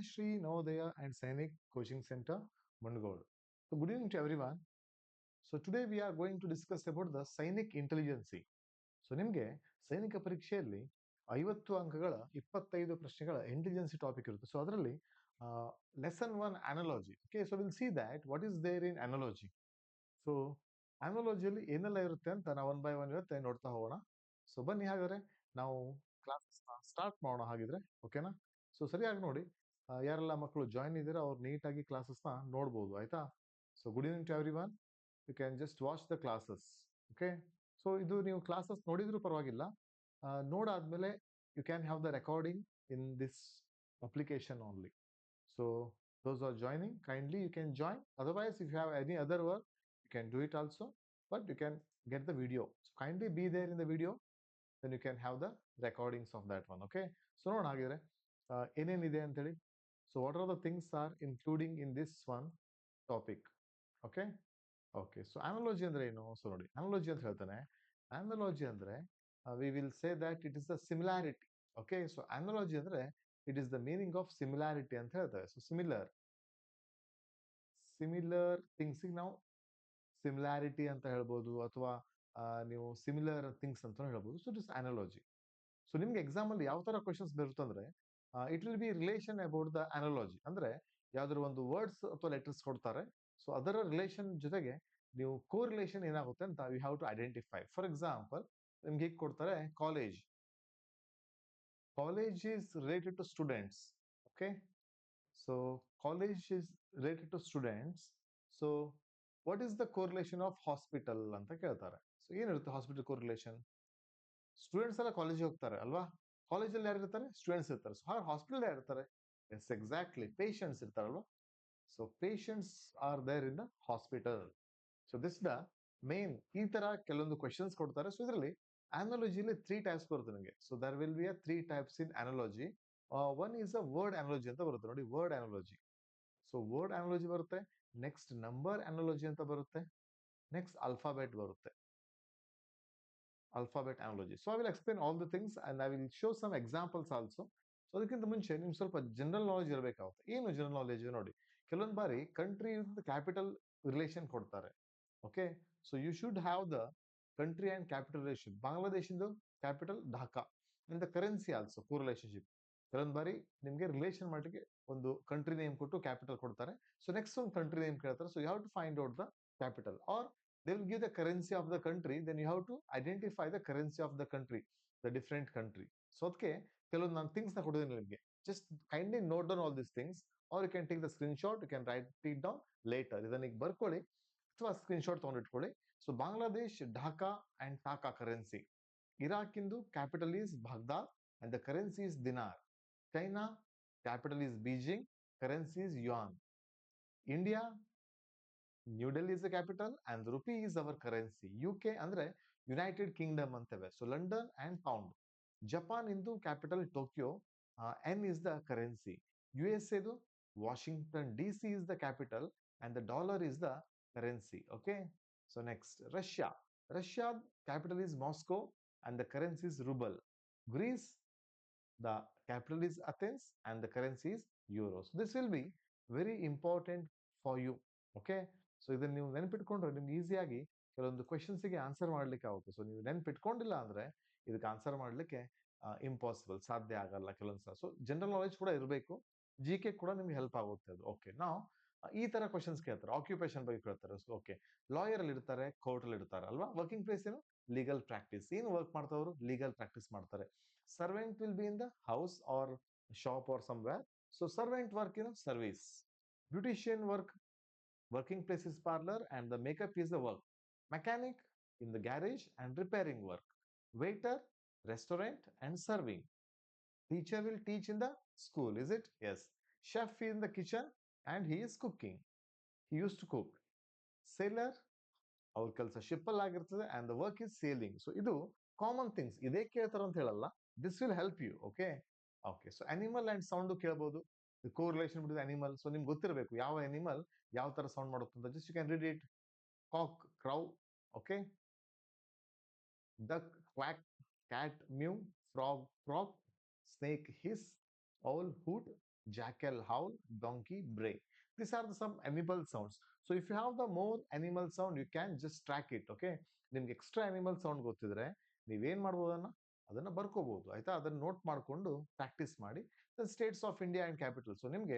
Shri Navodaya and Sainik Coaching Center, Mundgod. So good evening to everyone. So today we are going to discuss about the Sainik Intelligence. So ನಿಮಗೆ ಸೈನಿಕ ಪರೀಕ್ಷೆಯಲ್ಲಿ 50 ಅಂಕಗಳ 25 ಪ್ರಶ್ನೆಗಳ intelligence topic ಇರುತ್ತೆ. So ಅದರಲ್ಲಿ lesson 1 analogy. Okay, so will see that what is there in analogy. So ಅನಾಲಜಿಯಲ್ಲಿ ಏನೆಲ್ಲ ಇರುತ್ತೆ ಅಂತ ನಾವು ಒನ್ ಬೈ ಒನ್ ಇವತ್ತೆ ನೋಡ್ತಾ ಹೋಗೋಣ. ಸೊ ಬನ್ನಿ ಹಾಗಾದ್ರೆ ನಾವು ಕ್ಲಾಸ್ ಸ್ಟಾರ್ಟ್ ಮಾಡೋಣ ಹಾಗಿದ್ರೆ, ಓಕೆನಾ? ಸೊ ಸರಿಯಾಗಿ ನೋಡಿ, ಯಾರೆಲ್ಲ ಮಕ್ಕಳು ಜಾಯಿನ್ ಇದ್ದೀರಾ ಅವ್ರು ನೀಟಾಗಿ ಕ್ಲಾಸಸ್ನ ನೋಡ್ಬೋದು, ಆಯ್ತಾ? So good evening to everyone. You can just watch the classes. Okay, so ಇದು ನೀವು ಕ್ಲಾಸಸ್ ನೋಡಿದ್ರು ಪರವಾಗಿಲ್ಲ, ನೋಡಾದ್ಮೇಲೆ you can have the recording in this application only. So those are joining, kindly you can join. Otherwise, if you have any other work, you can do it also, but you can get the video. So kindly be there in the video, then you can have the recordings of that one. Okay, so ನೋಡೋಣ ಹಾಗಿದ್ರೆ ಏನೇನಿದೆ ಅಂತೇಳಿ. So what are the things are including in this one topic. Okay okay, so analogy ಅಂದ್ರೆ ಏನು? So ನೋಡಿ, analogy ಅಂತ ಹೇಳ್ತಾನೆ. Analogy ಅಂದ್ರೆ we will say that it is the similarity. Okay, so analogy ಅಂದ್ರೆ it is the meaning of similarity ಅಂತ ಹೇಳ್ತಾರೆ. So similar things ನಾವು ಸಿಮಿಲಾರಿಟಿ ಅಂತ ಹೇಳ್ಬೋದು, ಅಥವಾ ನೀವು ಸಿಮಿಲರ್ ಥಿಂಗ್ಸ್ ಅಂತ ಹೇಳ್ಬೋದು. So it is analogy. So ನಿಮ್ಗೆ ಎಕ್ಸಾಮ್ ಅಲ್ಲಿ ಯಾವ ತರ ಕ್ವಶನ್ಸ್ ಬರುತ್ತಂದ್ರೆ, it will be relation about the analogy. ಅಂದ್ರೆ ಯಾವ್ದಾದ್ರು ಒಂದು ವರ್ಡ್ಸ್ ಅಥವಾ ಲೆಟರ್ಸ್ ಕೊಡ್ತಾರೆ, ಸೊ ಅದರ ರಿಲೇಷನ್ ಜೊತೆಗೆ ನೀವು ಕೋರಿಲೇಷನ್ ಏನಾಗುತ್ತೆ ಅಂತ you have to identify. For example, ನಿಮ್ಗೆ ಹೇಗೆ ಕೊಡ್ತಾರೆ, college is related to students. Okay, so college is related to students. So what is the correlation of hospital ಅಂತ ಕೇಳ್ತಾರೆ. ಸೊ ಏನಿರುತ್ತೆ ಹಾಸ್ಪಿಟಲ್ ಕೋರಿಲೇಷನ್? ಸ್ಟೂಡೆಂಟ್ಸ್ ಎಲ್ಲ ಕಾಲೇಜಿಗೆ ಹೋಗ್ತಾರೆ ಅಲ್ವಾ? ಕಾಲೇಜಲ್ಲಿ ಯಾರು ಇರ್ತಾರೆ? ಸ್ಟೂಡೆಂಟ್ಸ್ ಇರ್ತಾರೆ. ಸೊ ಹಾಸ್ಪಿಟಲ್ ಯಾರು ಇರ್ತಾರೆ? ಎಸ್, ಎಕ್ಸಾಕ್ಟ್ಲಿ, ಪೇಷಂಟ್ಸ್ ಇರ್ತಾರಲ್ವಾ? So patients are there in the hospital. So this the main. ಈ ತರ ಕೆಲವೊಂದು ಕ್ವೆಶನ್ಸ್ ಕೊಡ್ತಾರೆ. ಸೊ ಇದರಲ್ಲಿ ಅನಾಲಜಿಲಿ 3 ಟೈಪ್ಸ್ ಬರುತ್ತೆ ನಿಮಗೆ. So there will be 3 types in analogy. One is a word analogy ಅಂತ ಬರುತ್ತೆ ನೋಡಿ, word analogy. So word analogy ಬರುತ್ತೆ, ನೆಕ್ಸ್ಟ್ ನಂಬರ್ ಅನಾಲಜಿ ಅಂತ ಬರುತ್ತೆ, ನೆಕ್ಸ್ಟ್ ಅಲ್ಫಾಬೆಟ್ ಬರುತ್ತೆ, alphabet analogy. So I will explain all the things and I will show some examples also. So ಅದಕ್ಕಿಂತ ಮುಂಚೆ ನಿಮ್ಗೆ ಸ್ವಲ್ಪ ಜನರಲ್ ನಾಲೆಜ್ ಇರಬೇಕಾಗುತ್ತೆ. ಏನು ಜನರಲ್ ನಾಲೆಜ್ ನೋಡಿ, ಕೆಲವೊಂದು ಬಾರಿ ಕಂಟ್ರಿ ಕ್ಯಾಪಿಟಲ್ ರಿಲೇಷನ್ ಕೊಡ್ತಾರೆ. Okay, so you should have the country and capital relation. ಬಾಂಗ್ಲಾದೇಶಿಂದು capital Dhaka and the currency also co relationship. ಕೆಲವೊಂದು ಬಾರಿ ನಿಮ್ಗೆ ರಿಲೇಷನ್ ಮಾಡಲಿಕ್ಕೆ ಒಂದು ಕಂಟ್ರಿ ನೇಮ್ ಕೊಟ್ಟು ಕ್ಯಾಪಿಟಲ್ ಕೊಡ್ತಾರೆ. ಸೊ ನೆಕ್ಸ್ಟ್ ಒಂದು ಕಂಟ್ರಿ ನೇಮ್ ಕೇಳ್ತಾರೆ. So you have to find out the capital, or they will give the currency of the country, then you have to identify the currency of the country, the different country. So ಅದಕ್ಕೆ ಕೆಲವೊಂದು ನಾನು things ನ ಕೊಟ್ಟಿದ್ದೀನಿ ನಿಮಗೆ. Just kindly note down all this things, or you can take the screenshot, you can write it down later. ಇದನ್ನ ಈಗ ಬರ್ಕೊಳ್ಳಿ ಅಥವಾ ಸ್ಕ್ರೀನ್ಶಾಟ್ ತಗೊಂಡಿಟ್ಕೊಳ್ಳಿ. So Bangladesh Dhaka and taka currency. Iraq ಇಂದು capital is Baghdad and the currency is dinar. China capital is Beijing, currency is yuan. India New Delhi is the capital and the rupee is our currency. UK ಅಂದ್ರೆ United Kingdom ಅಂತವೆ. So London and pound. Japan ಇಂದು capital Tokyo, yen is the currency. USA ದು Washington DC is the capital and the dollar is the currency. Okay, so next Russia capital is Moscow and the currency is rouble. Greece the capital is Athens and the currency is euros. This will be very important for you. Okay, so ಇದನ್ನ ನೀವು ನೆನ್ಪಿಟ್ಕೊಂಡ್ರೆ ನಿಮ್ಗೆ ಈಸಿಯಾಗಿ ಕೆಲವೊಂದು ಕ್ವೆಶನ್ಸ್ಗೆ answer ಮಾಡ್ಲಿಕ್ಕೆ ಆಗುತ್ತೆ. So ನೀವು ನೆನ್ಪಿಟ್ಕೊಂಡಿಲ್ಲ ಅಂದ್ರೆ ಇದಕ್ಕೆ ಆನ್ಸರ್ ಮಾಡ್ಲಿಕ್ಕೆ ಇಂಪಾಸಿಬಲ್, ಸಾಧ್ಯ ಆಗಲ್ಲ ಕೆಲವೊಂದು ಸಲ. ಸೊ ಜನರಲ್ ನಾಲೆಜ್ ಕೂಡ ಇರಬೇಕು, GK ಕೂಡ ನಿಮ್ಗೆ ಹೆಲ್ಪ್ ಆಗುತ್ತೆ ಅದು. ಓಕೆ, ನಾವು ಈ ತರ ಕ್ವೆಶನ್ಸ್ ಕೇಳ್ತಾರೆ, ಆಕ್ಯುಪೇಷನ್ ಬಗ್ಗೆ ಕೇಳ್ತಾರೆ. ಓಕೆ, ಲಾಯರ್ ಅಲ್ಲಿ ಇರ್ತಾರೆ, ಕೋರ್ಟ್ ಅಲ್ಲಿ ಇರ್ತಾರೆ ಅಲ್ವಾ? ವರ್ಕಿಂಗ್ ಪ್ಲೇಸ್ ಏನು? Legal practice. ಏನು ವರ್ಕ್ ಮಾಡ್ತಾವ್ರು? ಲೀಗಲ್ ಪ್ರಾಕ್ಟೀಸ್ ಮಾಡ್ತಾರೆ. Servant will be in the house or shop or somewhere. So servant work ಏನು? Service. Beautician work, working place is parlor and the makeup is the work. Mechanic in the garage and repairing work. Waiter, restaurant and serving. Teacher will teach in the school, is it? Yes. Chef is in the kitchen and he is cooking. He used to cook. Sailor, ಅವ್ರ ಕೆಲಸ ship ಅಲ್ಲಿ ಆಗಿರ್ತದೆ and the work is sailing. So ಇದು common things. ಇದೇ ಕೇಳ್ತಾರ ಅಂತ ಹೇಳಲ್ಲ, this will help you. Okay okay, so animal and sound ಕೇಳ್ಬೋದು, ಕೋರಿಲೇಷನ್ ಬಿಟ್ವೀನ್ ಅನಿಮಲ್. ಸೊ ನಿಮ್ಗೆ ಗೊತ್ತಿರಬೇಕು ಯಾವ ಅನಿಮಲ್ ಯಾವ ತರ ಸೌಂಡ್ ಮಾಡುತ್ತೆ ಅಂತ. Just you can read it. Cock, crow. Okay, duck, quack. Cat, mew. Frog, frog. Snake, hiss. Owl, hoot. jackal howl, donkey bray. These are the some animal sounds. So if you have the more animal sound, you can just track it. Okay, ನಿಮ್ಗೆ extra animal sound ಗೊತ್ತಿದ್ರೆ ನೀವೇನ್ ಮಾಡ್ಬೋದನ್ನ ಅದನ್ನ ಬರ್ಕೋಬಹುದು ಆಯ್ತಾ. ಅದನ್ನ note ಮಾಡ್ಕೊಂಡು practice ಮಾಡಿ. States of India and capital. So ನಿಮ್ಗೆ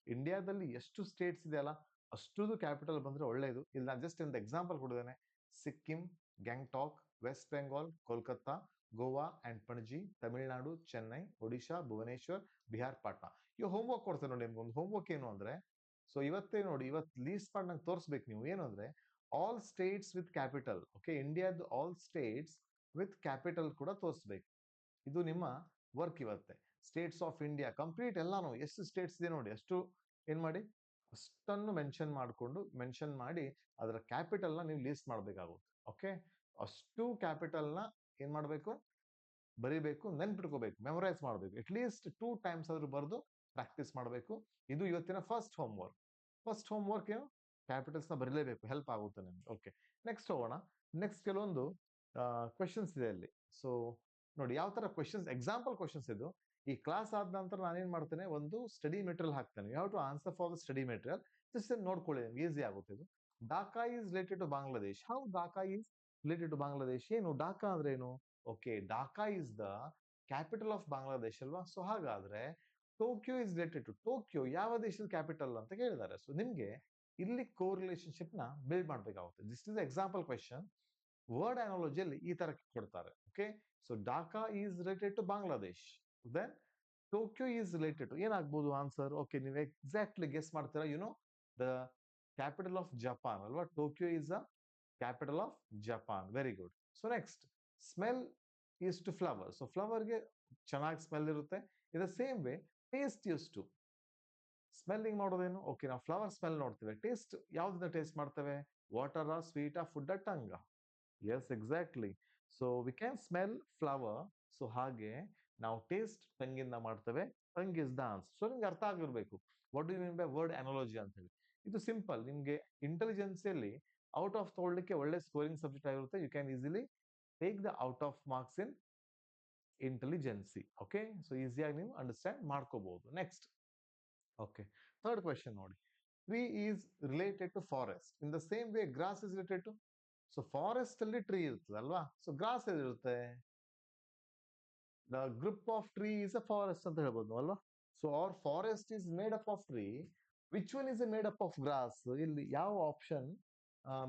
ಇಂಡಿಯಾದಲ್ಲಿ ಎಷ್ಟು ಸ್ಟೇಟ್ಸ್ ಇದೆ ಅಲ್ಲ, ಅಷ್ಟುದು ಕ್ಯಾಪಿಟಲ್ ಬಂದ್ರೆ ಒಳ್ಳೇದು. ಇಲ್ಲಿ ನಾನು ಜಸ್ಟ್ ಒಂದು ಎಕ್ಸಾಂಪಲ್ ಕೊಡಿದ್ದೇನೆ. ಸಿಕ್ಕಿಂ, ಗ್ಯಾಂಗ್ಟಾಕ್, ವೆಸ್ಟ್ ಬೆಂಗಾಲ್, ಕೋಲ್ಕತ್ತಾ, ಗೋವಾ ಅಂಡ್ ಪಣಜಿ, ತಮಿಳುನಾಡು, ಚೆನ್ನೈ, ಒಡಿಶಾ, ಭುವನೇಶ್ವರ್, ಬಿಹಾರ್, ಪಾಟ್ನಾ. ಈ ಹೋಮ್ವರ್ಕ್ ಕೊಡ್ತೇನೆ ನೋಡಿ ನಿಮ್ಗೆ. ಒಂದು ಹೋಮ್ವರ್ಕ್ ಏನು ಅಂದ್ರೆ, ಸೊ ಇವತ್ತೇ ನೋಡಿ, ಇವತ್ತು ಲೀಸ್ಟ್ ಮಾಡಿ ನಂಗೆ ತೋರಿಸ್ಬೇಕು ನೀವು. ಏನು ಅಂದ್ರೆ all States with capital. Okay, ಇಂಡಿಯಾದ ಆಲ್ ಸ್ಟೇಟ್ಸ್ ವಿತ್ ಕ್ಯಾಪಿಟಲ್ ಕೂಡ ತೋರಿಸ್ಬೇಕು. ಇದು ನಿಮ್ಮ ವರ್ಕ್ ಇವತ್ತೆ. ಸ್ಟೇಟ್ಸ್ ಆಫ್ ಇಂಡಿಯಾ ಕಂಪ್ಲೀಟ್ ಎಲ್ಲಾನು ಎಷ್ಟು ಸ್ಟೇಟ್ಸ್ ಇದೆ ನೋಡಿ ಅಷ್ಟು ಏನ್ ಮಾಡಿ, ಅಷ್ಟನ್ನು ಮೆನ್ಷನ್ ಮಾಡಿ ಅದರ ಕ್ಯಾಪಿಟಲ್ ನ ನೀವು ಲೀಸ್ಟ್ ಮಾಡ್ಬೇಕಾಗುತ್ತೆ. ಓಕೆ, ಅಷ್ಟು ಕ್ಯಾಪಿಟಲ್ ನ ಏನ್ ಮಾಡ್ಬೇಕು, ಬರೀಬೇಕು, ನೆನ್ಪಿಟ್ಕೋಬೇಕು, ಮೆಮೊರೈಸ್ ಮಾಡಬೇಕು. ಅಟ್ ಲೀಸ್ಟ್ 2 ಟೈಮ್ಸ್ ಆದ್ರೂ ಬರೆದು ಪ್ರಾಕ್ಟೀಸ್ ಮಾಡಬೇಕು. ಇದು ಇವತ್ತಿನ ಫಸ್ಟ್ ಹೋಮ್ವರ್ಕ್. ಏನು, ಕ್ಯಾಪಿಟಲ್ಸ್ ನ ಬರೀಲೇಬೇಕು, ಹೆಲ್ಪ್ ಆಗುತ್ತೆ ನಿಮ್ಗೆ. ಓಕೆ, ನೆಕ್ಸ್ಟ್ ಹೋಗೋಣ. ನೆಕ್ಸ್ಟ್ ಕೆಲವೊಂದು ಕ್ವೆಶನ್ಸ್ ಇದೆ ಅಲ್ಲಿ. ಸೊ ನೋಡಿ ಯಾವ ತರ ಕ್ವೆಶನ್ಸ್, ಎಕ್ಸಾಂಪಲ್ ಕ್ವೆಶನ್ಸ್ ಇದು. ಈ ಕ್ಲಾಸ್ ಆದ ನಂತರ ನಾನೇನ್ ಮಾಡ್ತೇನೆ, ಒಂದು ಸ್ಟಡಿ ಮೆಟೀರಿಯಲ್ ಹಾಕ್ತೇನೆ. ಯಾವ to answer for the study material. Just ನೋಡ್ಕೊಳ್ಳಿ, ಈಸಿ ಆಗುತ್ತೆ ಇದು. Dhaka is related to Bangladesh. How Dhaka is related to Bangladesh? ಏನು ಢಾಕಾ ಅಂದ್ರೆ ಏನು? Okay, Dhaka is the capital of Bangladesh ಅಲ್ವಾ. ಸೊ ಹಾಗಾದ್ರೆ Tokyo is related to, Tokyo ಯಾವ ದೇಶದ ಕ್ಯಾಪಿಟಲ್ ಅಂತ ಕೇಳಿದ್ದಾರೆ. ಸೊ ನಿಮ್ಗೆ ಇಲ್ಲಿ ಕೋರಿಲೇಶನ್ಶಿಪ್ ನ ಬಿಲ್ಡ್ ಮಾಡ್ಬೇಕಾಗುತ್ತೆ. This is example question. Word ಅನಾಲಜಿಯಲ್ಲಿ ಈ ತರ ಕೊಡ್ತಾರೆ. Okay, so Dhaka is related to Bangladesh. Then Tokyo is related to ಏನಾಗ್ಬೋದು ಆನ್ಸರ್? ಓಕೆ, ನೀವು ಎಕ್ಸಾಕ್ಟ್ಲಿ ಗೆಸ್ ಮಾಡ್ತೀರಾ. You know the capital of Japan ಅಲ್ವಾ. Tokyo is a capital of Japan. Very good. So next, smell is to flower. So ಫ್ಲವರ್ಗೆ ಚೆನ್ನಾಗಿ smell ಇರುತ್ತೆ. In the same way taste use to. Smelling ಮಾಡೋದೇನು? Okay, ನಾವು flower smell ನೋಡ್ತೇವೆ. Taste ಯಾವ್ದನ್ನ taste ಮಾಡ್ತೇವೆ? Water, sweet, food, tongue? Yes, exactly. So we can smell flower. So ಹಾಗೆ ನಾವು ಟೇಸ್ಟ್ ಟಂಗಿಂದ ಮಾಡ್ತೇವೆ. Tongue is the answer. So ನಿಮ್ಗೆ ಅರ್ಥ ಆಗಿರ್ಬೇಕು what do you mean by word analogy ಅಂತ ಹೇಳಿ. ಇದು ಸಿಂಪಲ್. ನಿಮ್ಗೆ ಇಂಟೆಲಿಜೆನ್ಸಿಯಲ್ಲಿ ಔಟ್ ಆಫ್ ತಗೊಳ್ಳಿಕ್ಕೆ ಒಳ್ಳೆ ಸ್ಕೋರಿಂಗ್ ಸಬ್ಜೆಕ್ಟ್ ಆಗಿರುತ್ತೆ. You can easily take the out of marks in intelligence. Okay, so ಈಸಿಯಾಗಿ ನೀವು ಅಂಡರ್ಸ್ಟ್ಯಾಂಡ್ ಮಾಡ್ಕೋಬಹುದು. ನೆಕ್ಸ್ಟ್, ಓಕೆ, ಥರ್ಡ್ ಕ್ವೆಶನ್ ನೋಡಿ. Tree is related to forest in the same way grass is related to. So forest ಅಲ್ಲಿ tree ಇರ್ತದೆ ಅಲ್ವಾ. So grass ಎಲ್ಲಿರುತ್ತೆ? The group of tree is a forest ಅಂತ ಹೇಳ್ಬೋದು ಅಲ್ವಾ. So our forest is made up of tree. Which one is made up of grass? ಇಲ್ಲಿ ಯಾವ option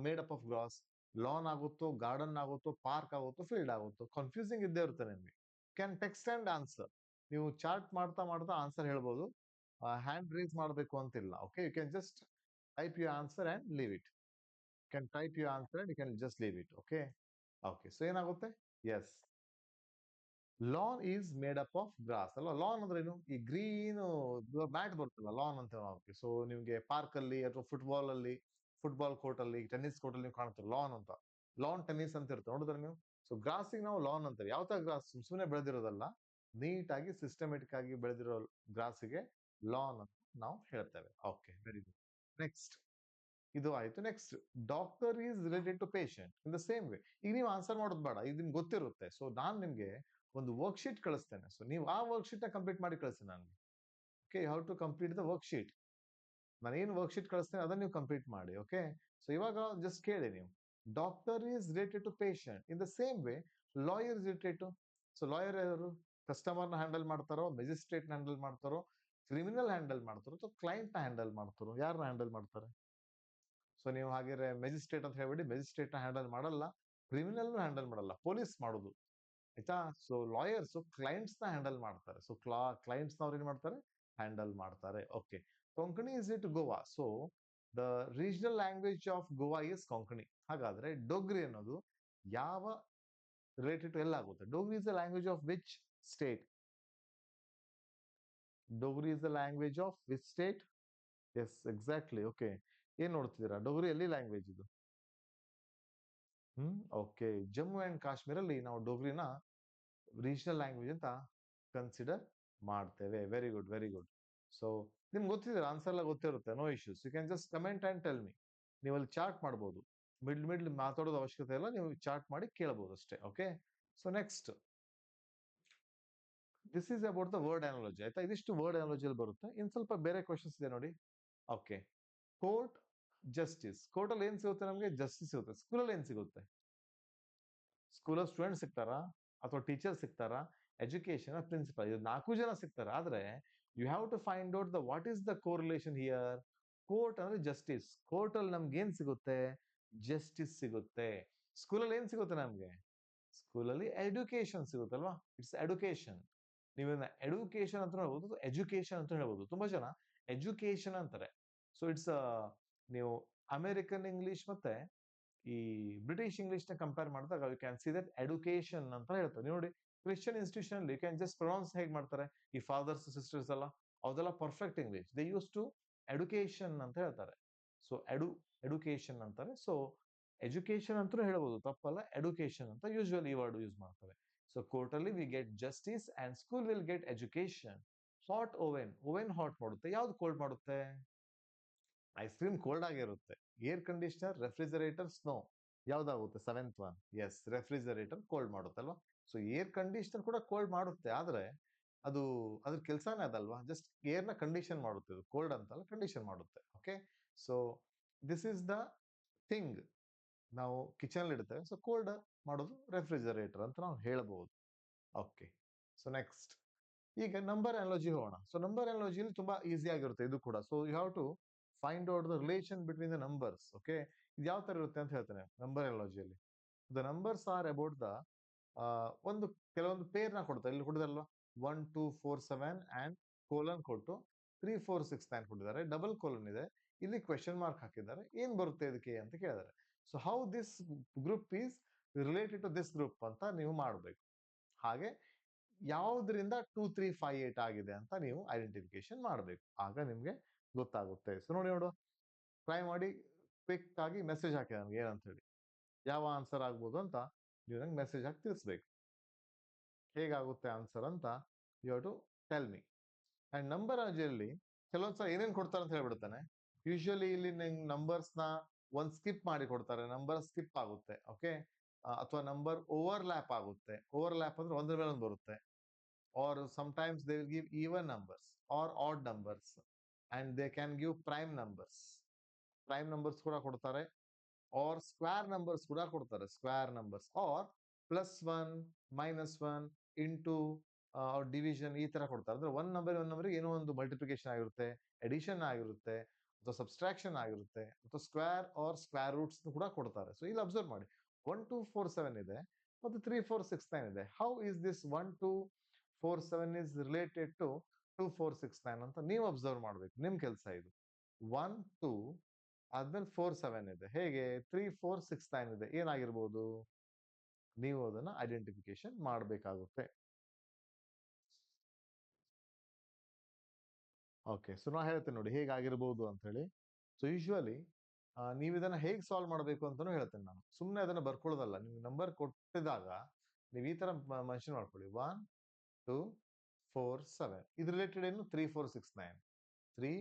made up of grass? Lawn ಆಗುತ್ತೋ, garden ಆಗುತ್ತೋ, park ಆಗುತ್ತೋ, field ಆಗುತ್ತೋ? Confusing ಇದ್ದೇ ಇರುತ್ತೆ ನಿಮ್ಗೆ. Can text and answer. ನೀವು ಚಾರ್ಟ್ ಮಾಡ್ತಾ ಮಾಡ್ತಾ ಆನ್ಸರ್ ಹೇಳ್ಬೋದು. ಹ್ಯಾಂಡ್ ರೇಸ್ ಮಾಡಬೇಕು ಅಂತಿಲ್ಲ. Okay, you can just type your answer and leave it. Can type your answer and you can just leave it. Okay, okay, so ಏನಾಗುತ್ತೆ? Yes, lawn is made up of grass ಅಲ್ವಾ. Lawn ಅಂದ್ರೆ ಏನು? ಈ green mat ಬರುತ್ತಲ್ಲ, lawn ಅಂತ. So ನಿಮ್ಗೆ park ಅಲ್ಲಿ ಅಥವಾ ಫುಟ್ಬಾಲ್ ಕೋರ್ಟ್ ಅಲ್ಲಿ, ಟೆನ್ನಿಸ್ ಕೋರ್ಟ್ ಅಲ್ಲಿ ನೀವು ಕಾಣ್ತೀರ ಲಾನ್ ಅಂತ. ಲಾನ್ ಟೆನ್ನಿಸ್ ಅಂತ ಇರುತ್ತೆ ನೋಡಿದ್ರೆ ನೀವು. ಸೊ ಗ್ರಾಸಿಗೆ ನಾವು ಲಾನ್ ಅಂತಾರೆ. ಯಾವ ತರ ಗ್ರಾಸ್? ಸುಮ್ಮನೆ ಬೆಳೆದಿರೋದಲ್ಲ, ನೀಟಾಗಿ ಸಿಸ್ಟಮೆಟಿಕ್ ಆಗಿ ಬೆಳೆದಿರೋ ಗ್ರಾಸಿಗೆ ಲಾನ್ ಅಂತ ನಾವು ಹೇಳ್ತೇವೆ. Okay, very good. ನೆಕ್ಸ್ಟ್, ಇದು ಆಯ್ತು. Next, doctor is related to patient in the same way. ಈಗ ನೀವು ಆನ್ಸರ್ ಮಾಡೋದು ಬೇಡ, ಇದು ನಿಮ್ಗೆ ಗೊತ್ತಿರುತ್ತೆ. ಸೊ ನಾನು ನಿಮ್ಗೆ ಒಂದು ವರ್ಕ್ ಶೀಟ್ ಕಳಿಸ್ತೇನೆ. ಸೊ ನೀವು ಆ ವರ್ಕ್ ಶೀಟ್ ನ ಕಂಪ್ಲೀಟ್ ಮಾಡಿ ಕಳಿಸಿ ನನಗೆ. Okay, how to complete the worksheet. ನಾನು ಏನು ವರ್ಕ್ ಶೀಟ್ ಕಳಿಸ್ತೇನೆ ಅದನ್ನ ನೀವು ಕಂಪ್ಲೀಟ್ ಮಾಡಿ. ಓಕೆ, ಸೊ ಇವಾಗ ಜಸ್ಟ್ ಕೇಳಿ ನೀವು. Doctor is related to patient in the same way lawyer is related to. So lawyer ಯಾರು? ಕಸ್ಟಮರ್ ನ ಹ್ಯಾಂಡಲ್ ಮಾಡ್ತಾರೋ, ಮೆಜಿಸ್ಟ್ರೇಟ್ ನ ಹ್ಯಾಂಡಲ್ ಮಾಡ್ತಾರೋ, ಕ್ರಿಮಿನಲ್ ಹ್ಯಾಂಡಲ್ ಮಾಡ್ತಾರೋ, ಅಥವಾ ಕ್ಲೈಂಟ್ ನ ಹ್ಯಾಂಡಲ್ ಮಾಡ್ತಾರೋ? ಯಾರನ್ನ ಹ್ಯಾಂಡಲ್ ಮಾಡ್ತಾರೆ? ಸೊ ನೀವು ಹಾಗೆ ಮೆಜಿಸ್ಟ್ರೇಟ್ ಅಂತ ಹೇಳ್ಬಿಡಿ. ಮೆಜಿಸ್ಟ್ರೇಟ್ ನ ಹ್ಯಾಂಡಲ್ ಮಾಡಲ್ಲ, ಕ್ರಿಮಿನಲ್ ಹ್ಯಾಂಡಲ್ ಮಾಡಲ್ಲ, ಪೊಲೀಸ್ ಮಾಡೋದು ಆಯ್ತಾ. ಸೊ ಲಾಯರ್ಸ್ ಕ್ಲೈಂಟ್ಸ್ ನ ಹ್ಯಾಂಡಲ್ ಮಾಡ್ತಾರೆ. ಸೊ ಕ್ಲೈಂಟ್ಸ್ ಅವ್ರು ಏನ್ ಮಾಡ್ತಾರೆ? ಹ್ಯಾಂಡಲ್ ಮಾಡ್ತಾರೆ. Okay, Konkani is it Goa. So the regional language of Goa is Konkani. ಹಾಗಾದ್ರೆ ಡೋಗ್ರಿ ಅನ್ನೋದು ಯಾವ ರಿಲೇಟೆಡ್ ಟು ಎಲ್ಲಾಗುತ್ತೆ? Dogri is the language of which state? Dogri is the language of which state? Yes, exactly. Okay, ಏನ್ ನೋಡ್ತಿದ್ದೀರಾ? ಡೋಗ್ರಿ ಎಲ್ಲಿ ಲ್ಯಾಂಗ್ವೇಜ್ ಇದು? ಓಕೆ, ಜಮ್ಮು ಅಂಡ್ ಕಾಶ್ಮೀರ್ ಅಲ್ಲಿ ನಾವು ಡೋಗ್ರಿನ ರೀಜನಲ್ ಲ್ಯಾಂಗ್ವೇಜ್ ಅಂತ ಕನ್ಸಿಡರ್ ಮಾಡ್ತೇವೆ. Very good, very good. So ನಿಮ್ಗೆ ಗೊತ್ತಿದೆ, ಆನ್ಸರ್ ಎಲ್ಲ ಗೊತ್ತಿರುತ್ತೆ. No issues. You can just comment and tell me. ನೀವು ಅಲ್ಲಿ ಚಾರ್ಟ್ ಮಾಡ್ಬೋದು. ಮಿಡ್ಲ್ ಮಾತಾಡೋದು ಅವಶ್ಯಕತೆ ಇಲ್ಲ, ನೀವು ಚಾರ್ಟ್ ಮಾಡಿ ಕೇಳಬಹುದು ಅಷ್ಟೇ. Okay, so next, this is about the word analogy ಆಯ್ತಾ. ಇದಿಷ್ಟು ವರ್ಡ್ ಅನಾಲಜಿಯಲ್ಲಿ ಬರುತ್ತೆ. ಇನ್ ಸ್ವಲ್ಪ ಬೇರೆ ಕ್ವಶನ್ಸ್ ಇದೆ ನೋಡಿ. Okay, court, justice. ಕೋರ್ಟ್ ಅಲ್ಲಿ ಏನ್ ಸಿಗುತ್ತೆ ನಮಗೆ? ಜಸ್ಟಿಸ್ ಸಿಗುತ್ತೆ. ಸ್ಕೂಲಲ್ಲಿ ಏನ್ ಸಿಗುತ್ತೆ? ಸ್ಕೂಲಲ್ಲಿ ಸ್ಟೂಡೆಂಟ್ ಸಿಗ್ತಾರಾ ಅಥವಾ ಟೀಚರ್ ಸಿಗ್ತಾರಾ, ಎಜುಕೇಶನ್, ಪ್ರಿನ್ಸಿಪಲ್, ಇದು 4 ಜನ ಸಿಗ್ತಾರೆ. ಆದ್ರೆ you have to find out the what is the correlation here. Court ಅಂದ್ರೆ ಜಸ್ಟಿಸ್. ಕೋರ್ಟ್ ಅಲ್ಲಿ ನಮ್ಗೆ ಏನ್ ಸಿಗುತ್ತೆ? ಜಸ್ಟಿಸ್ ಸಿಗುತ್ತೆ. ಸ್ಕೂಲಲ್ಲಿ ಏನ್ ಸಿಗುತ್ತೆ ನಮ್ಗೆ? ಸ್ಕೂಲಲ್ಲಿ ಎಡ್ಯುಕೇಶನ್ ಸಿಗುತ್ತಲ್ವಾ? It's education. ನೀವನ್ನ ಎಡ್ಯುಕೇಶನ್ ಅಂತ ಹೇಳ್ಬೋದು, ಎಜುಕೇಶನ್ ಅಂತ ಹೇಳ್ಬೋದು. ತುಂಬಾ ಜನ ಎಜುಕೇಶನ್ ಅಂತಾರೆ. ಸೊ ಇಟ್ಸ್ ನೀವು ಅಮೆರಿಕನ್ ಇಂಗ್ಲಿಷ್ ಮತ್ತೆ ಈ ಬ್ರಿಟಿಷ್ ಇಂಗ್ಲಿಷ್ ನ ಕಂಪೇರ್ ಮಾಡಿದಾಗ you can see that education ಅಂತ ಹೇಳ್ತಾರೆ. ನೋಡಿ, ಕ್ರಿಶ್ಚಿಯನ್ ಇನ್ಸ್ಟಿಟ್ಯೂಷನ್ ಅಲ್ಲಿ ಕ್ಯಾನ್ ಜಸ್ಟ್ ಪ್ರೊನೌನ್ಸ್ ಹೇಗೆ ಮಾಡ್ತಾರೆ? ಈ ಫಾದರ್ಸ್ ಸಿಸ್ಟರ್ಸ್ ಎಲ್ಲ ಅದೆಲ್ಲ perfect English. They use to education ಅಂತ ಹೇಳ್ತಾರೆ. ಸೊ ಎಡ್ಯುಕೇಶನ್ ಅಂತಾರೆ. ಸೊ ಎಜುಕೇಶನ್ ಅಂತೂ ಹೇಳ್ಬೋದು, ತಪ್ಪಲ್ಲ. ಎಡ್ಯುಕೇಶನ್ ಅಂತ ಯೂಶುವಲಿ ಈ ವರ್ಡ್ ಯೂಸ್ ಮಾಡ್ತಾರೆ. ಸೊ ಕೋರ್ಟ್ ಅಲ್ಲಿ we get justice and school will get education. Hot oven, oven hot ಮಾಡುತ್ತೆ. ಯಾವ್ದು ಕೋಲ್ಡ್ ಮಾಡುತ್ತೆ? ಐಸ್ ಕ್ರೀಮ್ ಕೋಲ್ಡ್ ಆಗಿರುತ್ತೆ. ಏರ್ ಕಂಡೀಷನರ್, ರೆಫ್ರಿಜರೇಟರ್, ಸ್ನೋ, ಯಾವ್ದಾಗುತ್ತೆ? Seventh one. Yes, refrigerator cold ಮಾಡುತ್ತಲ್ವಾ. ಸೊ ಏರ್ ಕಂಡೀಷನರ್ ಕೂಡ cold ಮಾಡುತ್ತೆ. ಆದ್ರೆ ಅದು ಅದ್ರ ಕೆಲಸನೇ ಅದಲ್ವಾ, ಜಸ್ಟ್ ಏರ್ ನ ಕಂಡೀಷನ್ ಮಾಡುತ್ತೆ. ಕೋಲ್ಡ್ ಅಂತಲ್ಲ, ಕಂಡೀಷನ್ ಮಾಡುತ್ತೆ. Okay, so this is the thing ನಾವು ಕಿಚನ್ ಇಡ್ತೇವೆ. ಸೊ ಕೋಲ್ಡ್ ಮಾಡೋದು ರೆಫ್ರಿಜರೇಟರ್ ಅಂತ ನಾವು ಹೇಳಬಹುದು. ಓಕೆ, ಸೊ ನೆಕ್ಸ್ಟ್ ಈಗ ನಂಬರ್ ಅನಾಲಜಿ ಹೋಗೋಣ. ಸೊ ನಂಬರ್ ಅನಾಲಜಿಲಿ ತುಂಬಾ ಈಸಿ ಆಗಿರುತ್ತೆ ಇದು ಕೂಡ. So you have to find out the relation between the numbers. Okay, ಇದು ಯಾವ ತರ ಇರುತ್ತೆ ಅಂತ ಹೇಳ್ತೇನೆ ನಂಬರ್ ಅನಾಲಜಿಯಲ್ಲಿ. The numbers are about the ಒಂದು ಕೆಲವೊಂದು ಪೇರ್ ನ ಕೊಡ್ತಾರೆ. ಇಲ್ಲಿ ಕೊಟ್ಟಿದಾರಲ್ವಾ, 1 2 4 7 ಅಂಡ್ ಕೋಲನ್ ಕೊಟ್ಟು 3 4 6 9 ಕೊಟ್ಟಿದ್ದಾರೆ. ಡಬಲ್ ಕೋಲನ್ ಇದೆ. ಇಲ್ಲಿ ಕ್ವೆಶನ್ ಮಾರ್ಕ್ ಹಾಕಿದ್ದಾರೆ. ಏನ್ ಬರುತ್ತೆ ಇದಕ್ಕೆ ಅಂತ ಕೇಳಿದ್ದಾರೆ. So how this group is related to this group ಅಂತ ನೀವು ಮಾಡಬೇಕು. ಹಾಗೆ ಯಾವ್ದ್ರಿಂದ 2 3 5 8 ಆಗಿದೆ ಅಂತ ನೀವು ಐಡೆಂಟಿಫಿಕೇಶನ್ ಮಾಡಬೇಕು. ಆಗ ನಿಮ್ಗೆ ಗೊತ್ತಾಗುತ್ತೆ. ಸೊ ನೋಡು, ಟ್ರೈ ಮಾಡಿ. ಕ್ವಿಕ್ ಆಗಿ ಮೆಸೇಜ್ ಹಾಕಿ ನಮ್ಗೆ ಏನಂತ ಹೇಳಿ, ಯಾವ ಆನ್ಸರ್ ಆಗ್ಬೋದು ಅಂತ ನೀವು ನಂಗೆ ಮೆಸೇಜ್ ಹಾಕಿ ತಿಳಿಸ್ಬೇಕು. ಹೇಗಾಗುತ್ತೆ ಆನ್ಸರ್ ಅಂತ you have to tell me. And number ಅನಾಲಜಿಯಲ್ಲಿ ಕೆಲವೊಂದ್ಸಲ ಏನೇನ್ ಕೊಡ್ತಾರೆ ಅಂತ ಹೇಳ್ಬಿಡ್ತಾನೆ. ಯೂಶುವಲಿ ಇಲ್ಲಿ ನಿಂಗೆ ನಂಬರ್ಸ್ ನ ಒಂದ್ ಸ್ಕಿಪ್ ಮಾಡಿ ಕೊಡ್ತಾರೆ. ನಂಬರ್ ಸ್ಕಿಪ್ ಆಗುತ್ತೆ. ಓಕೆ, ಅಥವಾ ನಂಬರ್ ಓವರ್ ಲ್ಯಾಪ್ ಆಗುತ್ತೆ. ಓವರ್ ಲ್ಯಾಪ್ ಅಂದ್ರೆ ಒಂದ್ರ ಮೇಲೆ ಒಂದು ಬರುತ್ತೆ. or sometimes they will give even numbers or odd numbers, and they can give prime numbers. Prime numbers ಕೂಡ ಕೊಡ್ತಾರೆ, or square numbers ಕೂಡ ಕೊಡ್ತಾರೆ. Square numbers or +1 -1 into division ಈ ತರ ಕೊಡ್ತಾರೆ. ಅಂದ್ರೆ ಒನ್ ನಂಬರ್ ಏನೋ ಒಂದು ಮಲ್ಟಿಪ್ಲಿಕೇಶನ್ ಆಗಿರುತ್ತೆ, ಎಡಿಷನ್ ಆಗಿರುತ್ತೆ, ಅಥವಾ ಸಬ್ಸ್ಟ್ರಾಕ್ಷನ್ ಆಗಿರುತ್ತೆ, ಅಥವಾ ಸ್ಕ್ವೇರ್ ಆರ್ ಸ್ಕ್ವೇರ್ ರೂಟ್ಸ್ ಕೂಡ ಕೊಡ್ತಾರೆ. ಸೊ ಇಲ್ಲಿ ಅಬ್ಸರ್ವ್ ಮಾಡಿ, 1 2 4 7 ಇದೆ ಮತ್ತು 3 4 6 9 ಇದೆ. How is this 1 2 4 7 is related to 2 4 6 9 ಅಂತ ನೀವು ಅಬ್ಸರ್ವ್ ಮಾಡ್ಬೇಕು. ನಿಮ್ ಕೆಲಸ ಇದು. 1 2 ಆದ್ಮೇಲೆ 4 7 ಇದೆ. ಹೇಗೆ? 3 4 6 9 ಇದೆ. ಏನಾಗಿರ್ಬೋದು? ನೀವು ಅದನ್ನ ಐಡೆಂಟಿಫಿಕೇಶನ್ ಮಾಡಬೇಕಾಗುತ್ತೆ. ಓಕೆ, ಸೊ ನಾ ಹೇಳ್ತೇನೆ ನೋಡಿ ಹೇಗಾಗಿರ್ಬೋದು ಅಂತ ಹೇಳಿ. ಸೊ ಯೂಶುವಲಿ ನೀವು ಇದನ್ನ ಹೇಗೆ ಸಾಲ್ವ್ ಮಾಡಬೇಕು ಅಂತಾನು ಹೇಳ್ತೇನೆ ನಾನು. ಸುಮ್ಮನೆ ಅದನ್ನ ಬರ್ಕೊಳ್ಳೋದಲ್ಲ. ನೀವು ನಂಬರ್ ಕೊಟ್ಟಿದಾಗ ನೀವು ಈ ತರ ಮೆನ್ಷನ್ ಮಾಡ್ಕೊಳ್ಳಿ, 1 2 4 7. ಇದು ರಿಲೇಟೆಡ್ ಏನು? 3 4 6 9. 3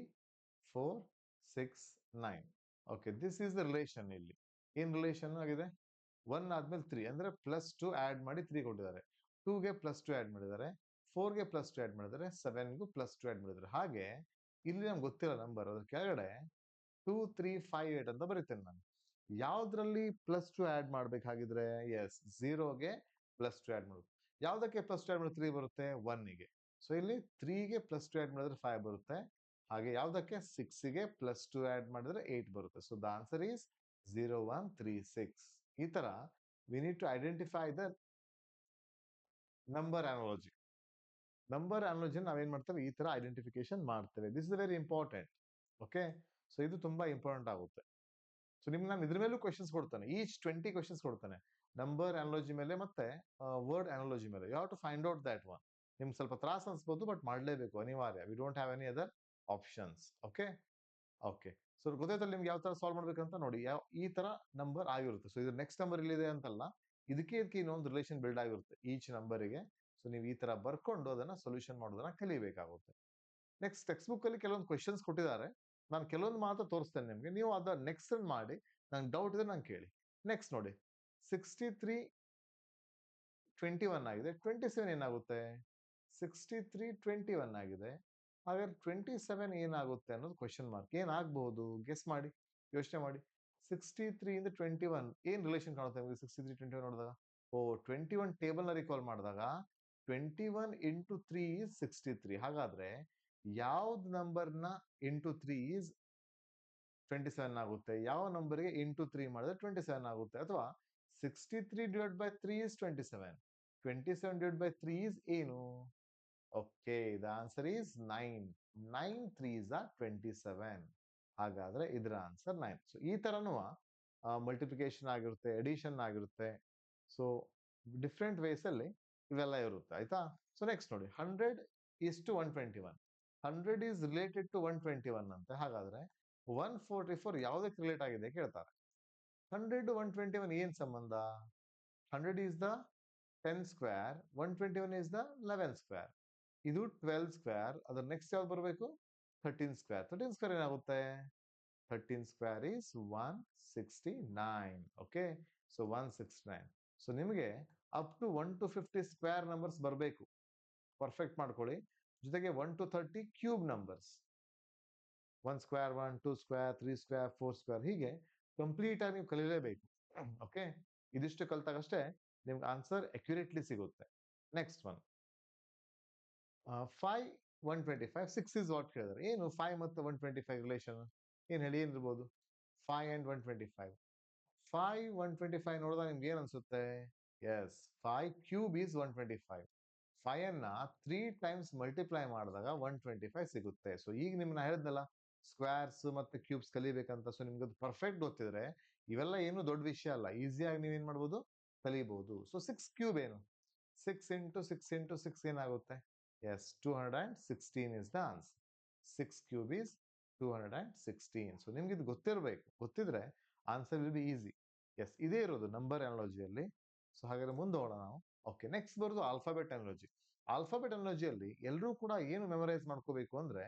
4 6 9. Okay, this is the relation. ಇಲ್ಲಿ ಏನ್ ರಿಲೇಷನ್ ಆಗಿದೆ? 1 ಆದ್ಮೇಲೆ 3 ಅಂದ್ರೆ +2 ಆಡ್ ಮಾಡಿ 3 ಕೊಟ್ಟಿದ್ದಾರೆ. 2ಗೆ +2 ಆಡ್ ಮಾಡಿದ್ದಾರೆ, 4ಗೆ +2 ಆಡ್ ಮಾಡಿದ್ದಾರೆ, 7ಗೂ +2 ಆಡ್ ಮಾಡಿದ್ದಾರೆ. ಹಾಗೆ ಇಲ್ಲಿ ನಮ್ಗೆ ಗೊತ್ತಿಲ್ಲ ನಂಬರ್, ಅದ್ರ ಕೆಳಗಡೆ 2 3 5 8 ಅಂತ ಬರೀತೇನೆ ನಾನು. ಯಾವ್ದ್ರಲ್ಲಿ +2 ಆಡ್ ಮಾಡ್ಬೇಕಾಗಿದ್ರೆ? ಎಸ್, 0ಗೆ +2 ಆಡ್ ಮಾಡ್ಬೇಕು. ಯಾವ್ದಕ್ಕೆ +2 ಆಡ್ ಮಾಡಿದ್ರೆ 3 ಬರುತ್ತೆ? 1ಗೆ. ಸೊ ಇಲ್ಲಿ 3ಗೆ +2 ಆಡ್ ಮಾಡಿದ್ರೆ 5 ಬರುತ್ತೆ. ಹಾಗೆ ಯಾವ್ದಕ್ಕೆ? 6ಗೆ +2 ಆಡ್ ಮಾಡಿದ್ರೆ 8 ಬರುತ್ತೆ. So the answer is 0 1 3 6. ಈ ತರ we need to identify the number analogy. Number analogy ನಾವೇನ್ ಮಾಡ್ತೇವೆ? ಈ ತರ ಐಡೆಂಟಿಫಿಕೇಶನ್ ಮಾಡ್ತೇವೆ. This is very important. Okay, so ಇದು ತುಂಬಾ ಇಂಪಾರ್ಟೆಂಟ್ ಆಗುತ್ತೆ. ಸೊ ನಿಮ್ಗೆ ನಾನು ಇದ್ರ ಮೇಲೂ ಕ್ವೆಶನ್ಸ್ ಕೊಡ್ತಾನೆ. ಈಚ್ 20 ಕ್ವೆಶನ್ಸ್ ಕೊಡ್ತಾನೆ, ನಂಬರ್ ಅನಾಲಜಿ ಮೇಲೆ ಮತ್ತೆ ವರ್ಡ್ ಅನಾಲಜಿ ಮೇಲೆ. You have to find out that one. ನಿಮ್ಗೆ ಸ್ವಲ್ಪ ತ್ರಾಸ ಅನ್ಸ್ಬೋದು, ಬಟ್ ಮಾಡ್ಲೇಬೇಕು, ಅನಿವಾರ್ಯ. We don't have any other options. Okay okay, so ಗೊತ್ತಾಯ್ತಲ್ಲ ನಿಮ್ಗೆ ಯಾವ ತರ ಸಾಲ್ವ್ ಮಾಡ್ಬೇಕಂತ. ನೋಡಿ, ಈ ತರ ನಂಬರ್ ಆಗಿರುತ್ತೆ. ಸೊ ಇದು ನೆಕ್ಸ್ಟ್ ನಂಬರ್ ಇಲ್ಲಿದೆ ಅಂತಲ್ಲ, ಇದಕ್ಕೆ ಇನ್ನೊಂದು ರಿಲೇಷನ್ ಬಿಲ್ಡ್ ಆಗಿರುತ್ತೆ ಈಚ್ ನಂಬರಿಗೆ. ಸೊ ನೀವು ಈ ತರ ಬರ್ಕೊಂಡು ಅದನ್ನ ಸೊಲ್ಯೂಷನ್ ಮಾಡೋದನ್ನ ಕಲಿಬೇಕಾಗುತ್ತೆ. ನೆಕ್ಸ್ಟ್ ಟೆಕ್ಸ್ಟ್ ಬುಕ್ ಅಲ್ಲಿ ಕೆಲವೊಂದು ಕ್ವೆಶನ್ಸ್ ಕೊಟ್ಟಿದ್ದಾರೆ. ನಾನು ಕೆಲವೊಂದು ಮಾತ್ರ ತೋರಿಸ್ತೇನೆ ನಿಮ್ಗೆ. ನೀವು ಅದ ನೆಕ್ಸ್ಟ್ ಮಾಡಿ, ನಂಗೆ ಡೌಟ್ ಇದೆ ನಂಗೆ ಕೇಳಿ. ನೆಕ್ಸ್ಟ್ ನೋಡಿ, 63 21 ಆಗಿದೆ. 27 ಏನಾಗುತ್ತೆ? 63 21 ಆಗಿದೆ. ಹಾಗಾದ್ರೆ 27 ಏನಾಗುತ್ತೆ ಅನ್ನೋದು ಕ್ವೆಶ್ಚನ್ ಮಾರ್ಕ್. ಏನಾಗಬಹುದು ಗೆಸ್ ಮಾಡಿ, ಯೋಚನೆ ಮಾಡಿ. 63 ಇಂದ 21 ಏನ್ ರಿಲೇಷನ್ ಕಾಣುತ್ತೆ ನಿಮಗೆ 63 21 ನೋಡಿದಾಗ? ಓ 21 ಟೇಬಲ್ ನ ರಿಕಾಲ್ ಮಾಡಿದಾಗ 21 ಇಂಟು 3 is 63. ಹಾಗಾದ್ರೆ ಯಾವ್ದು ನಂಬರ್ನ ಇಂಟು 3 is 27 ಆಗುತ್ತೆ, ಯಾವ ನಂಬರ್ಗೆ ಇಂಟು 3 ಮಾಡಿದ್ರೆ 27 ಆಗುತ್ತೆ? ಅಥವಾ 63 divide by 3 is 27. 27 divide by 3 is ಏನು? Okay, the answer is 9. 9 3s are 27. ಹಾಗಾದ್ರೆ ಇದರ ಆನ್ಸರ್ 9. ಸೊ ಈ ತರನು ಮಲ್ಟಿಪ್ಲಿಕೇಶನ್ ಆಗಿರುತ್ತೆ, ಎಡಿಷನ್ ಆಗಿರುತ್ತೆ. ಸೊ ಡಿಫ್ರೆಂಟ್ ವೇಸ್ ಅಲ್ಲಿ ಇವೆಲ್ಲ ಇರುತ್ತೆ, ಆಯ್ತಾ? ಸೊ ನೆಕ್ಸ್ಟ್ ನೋಡಿ, 100 is to 121. 100 is related to 121 ಅಂತೆ. ಹಾಗಾದ್ರೆ 144 ಯಾವುದಕ್ಕೆ ರಿಲೇಟ್ ಆಗಿದೆ ಕೇಳ್ತಾರೆ. 100 121 ಏನ್ ಸಂಬಂಧ? 100 is the 10 square, 121 is the 11 square. ಇದು 12 ಸ್ಕ್ವೇರ್, ಅದ್ರ ನೆಕ್ಸ್ಟ್ ಯಾವ್ದು ಬರಬೇಕು? 13 ಸ್ಕ್ವೇರ್. 13 ಸ್ಕ್ವೇರ್ ಏನಾಗುತ್ತೆ? 13 square is 169. Okay, so 169. So ನಿಮಗೆ up to 1 to 50 square numbers ಬರಬೇಕು. ಪರ್ಫೆಕ್ಟ್ ಮಾಡ್ಕೊಳ್ಳಿ. ಜೊತೆಗೆ 1 to 30 cube numbers. 1 square 1, 2 square, 3 square, 4 square, ಹೀಗೆ ಕಂಪ್ಲೀಟ್ ಆಗಿ ನೀವು ಕಲಿಯಲೇಬೇಕು. ಓಕೆ, ಇದಿಷ್ಟು ಕಲ್ತಾಗಷ್ಟೇ ನಿಮ್ಗೆ ಆನ್ಸರ್ ಅಕ್ಯುರೇಟ್ಲಿ ಸಿಗುತ್ತೆ. ನೆಕ್ಸ್ಟ್ ಒನ್, 5 125 6 is what ಕೇಳಿದ್ರೆ ಏನು? 5 ಮತ್ತು 125 ರಿಲೇಷನ್ ಏನ್ ಹೇಳಿ, ಏನಿರ್ಬೋದು? 5 and 125. 5 125 ನೋಡಿದಾಗ ನಿಮ್ಗೆ ಏನ್ ಅನ್ಸುತ್ತೆ? S, 5 cube is 125. 5 ಅನ್ನ 3 ಟೈಮ್ಸ್ ಮಲ್ಟಿಪ್ಲೈ ಮಾಡಿದಾಗ 125 ಸಿಗುತ್ತೆ. ಸೊ ಈಗ ನಿಮ್ನ ಹೇಳಿದ್ನಲ್ಲ ಸ್ಕ್ವೇರ್ಸ್ ಮತ್ತೆ ಕ್ಯೂಬ್ಸ್ ಕಲಿಬೇಕಂತ. ಸೊ ನಿಮ್ಗೆ ಅದು ಪರ್ಫೆಕ್ಟ್ ಗೊತ್ತಿದ್ರೆ ಇವೆಲ್ಲ ಏನು ದೊಡ್ಡ ವಿಷಯ ಅಲ್ಲ, ಈಸಿಯಾಗಿ ನೀವೇನ್ ಮಾಡ್ಬೋದು, ಕಲಿಬಹುದು. ಸೊ 6 ಕ್ಯೂಬ್ ಏನು? 6 ಇಂಟು 6 ಇಂಟು 6 ಏನಾಗುತ್ತೆ? Yes, 216 is the answer. 6 cube is 216. So ನಿಮ್ಗೆ ಇದು ಗೊತ್ತಿರಬೇಕು. ಗೊತ್ತಿದ್ರೆ answer will be easy. Yes, ಇದೇ ಇರೋದು ನಂಬರ್ ಅನಾಲಜಿಯಲ್ಲಿ. ಸೊ ಹಾಗಾದ್ರೆ ಮುಂದೆ ಹೋಗೋಣ ನಾವು. ಓಕೆ, ನೆಕ್ಸ್ಟ್ ಬರೋದು ಆಲ್ಫಾಬೆಟ್ ಅನಾಲಜಿ. ಆಲ್ಫಾಬೆಟ್ ಅನಾಲಜಿಯಲ್ಲಿ ಎಲ್ಲರೂ ಕೂಡ ಏನು ಮೆಮರೈಸ್ ಮಾಡ್ಕೋಬೇಕು ಅಂದ್ರೆ,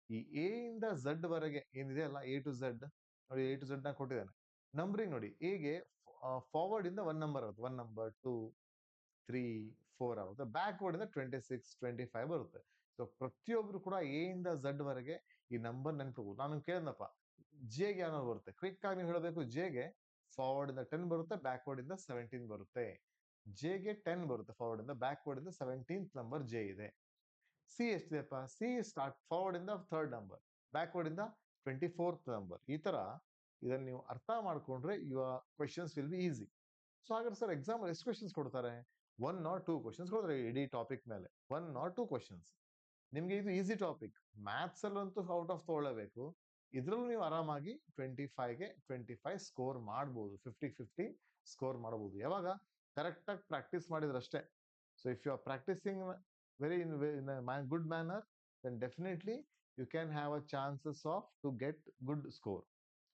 ಈ ಎ ಇಂದ ಝಡ್ ವರೆಗೆ ಏನಿದೆ ಅಲ್ಲ, ಎ ಟು ಝಡ್ ನೋಡಿ, ಎ ಟು ಝಡ್ ನ ಕೊಟ್ಟಿದ್ದಾನೆ. ನಂಬರಿಂಗ್ ನೋಡಿ, ಎಗೆ ಫಾರ್ವರ್ಡ್ ಇಂದ 1 ನಂಬರ್ ಆಗುತ್ತೆ. 1 ನಂಬರ್, 2 3 4 ಆಗುತ್ತೆ. ಬ್ಯಾಕ್ವರ್ಡ್ ಇಂದ 26 25 ಬರುತ್ತೆ. ಸೊ ಪ್ರತಿಯೊಬ್ರು ಕೂಡ ಎ ಇಂದ ಝಡ್ ವರೆಗೆ ಈ ನಂಬರ್ ನೆನ್ಪಿಡ್ಬೋದು. ನಾನು ಕೇಳಿದ್ನಪ್ಪ, ಜೆಗೆ ಯಾವ ಬರುತ್ತೆ? ಕ್ವಿಕ್ ಆಗಿ ನೀವು ಹೇಳಬೇಕು. ಜೆಗೆ ಫಾರ್ವರ್ಡ್ ಇಂದ 10 ಬರುತ್ತೆ, ಬ್ಯಾಕ್ವರ್ಡ್ ಇಂದ 17 ಬರುತ್ತೆ. ಜೆಗೆ 10 ಬರುತ್ತೆ ಫಾರ್ವರ್ಡ್ ಇಂದ, ಬ್ಯಾಕ್ವರ್ಡ್ ಇಂದ 17th ನಂಬರ್ ಜೆ ಇದೆ. ಸಿ ಎಷ್ಟಿದೆಪ್ಪ? ಸಿ ಸ್ಟಾರ್ಟ್ ಫಾರ್ವರ್ಡ್ ಇಂದ 3rd ನಂಬರ್, ಬ್ಯಾಕ್ವರ್ಡ್ ಇಂದ 24th ನಂಬರ್. ಈ ತರ ಇದನ್ನ ನೀವು ಅರ್ಥ ಮಾಡ್ಕೊಂಡ್ರೆ your questions will be easy. So ಹಾಗಾದ್ರೆ ಸರ್ ಎಕ್ಸಾಮ್ ಎಷ್ಟು ಕ್ವೆಶನ್ಸ್ ಕೊಡ್ತಾರೆ? 1 or 2 ಕ್ವೆಶನ್ಸ್ ಕೊಡ್ತಾರೆ ಇಡೀ ಟಾಪಿಕ್ ಮೇಲೆ. 1 or 2 ಕ್ವೆಶನ್ಸ್. ನಿಮ್ಗೆ ಇದು ಈಸಿ ಟಾಪಿಕ್. ಮ್ಯಾಥ್ಸ್ ಅಲ್ಲಂತೂ ಔಟ್ ಆಫ್ ತಗೊಳ್ಳೇಬೇಕು. ಇದ್ರಲ್ಲೂ ನೀವು ಆರಾಮಾಗಿ 25ಗೆ 25 ಸ್ಕೋರ್ ಮಾಡ್ಬೋದು. 50 ಸ್ಕೋರ್ ಮಾಡಬಹುದು. ಯಾವಾಗ? ಕರೆಕ್ಟ್ ಆಗಿ ಪ್ರಾಕ್ಟೀಸ್ ಮಾಡಿದ್ರಷ್ಟೇ. So if you are practising very in good manner, then definitely you can have a chances of to get good score.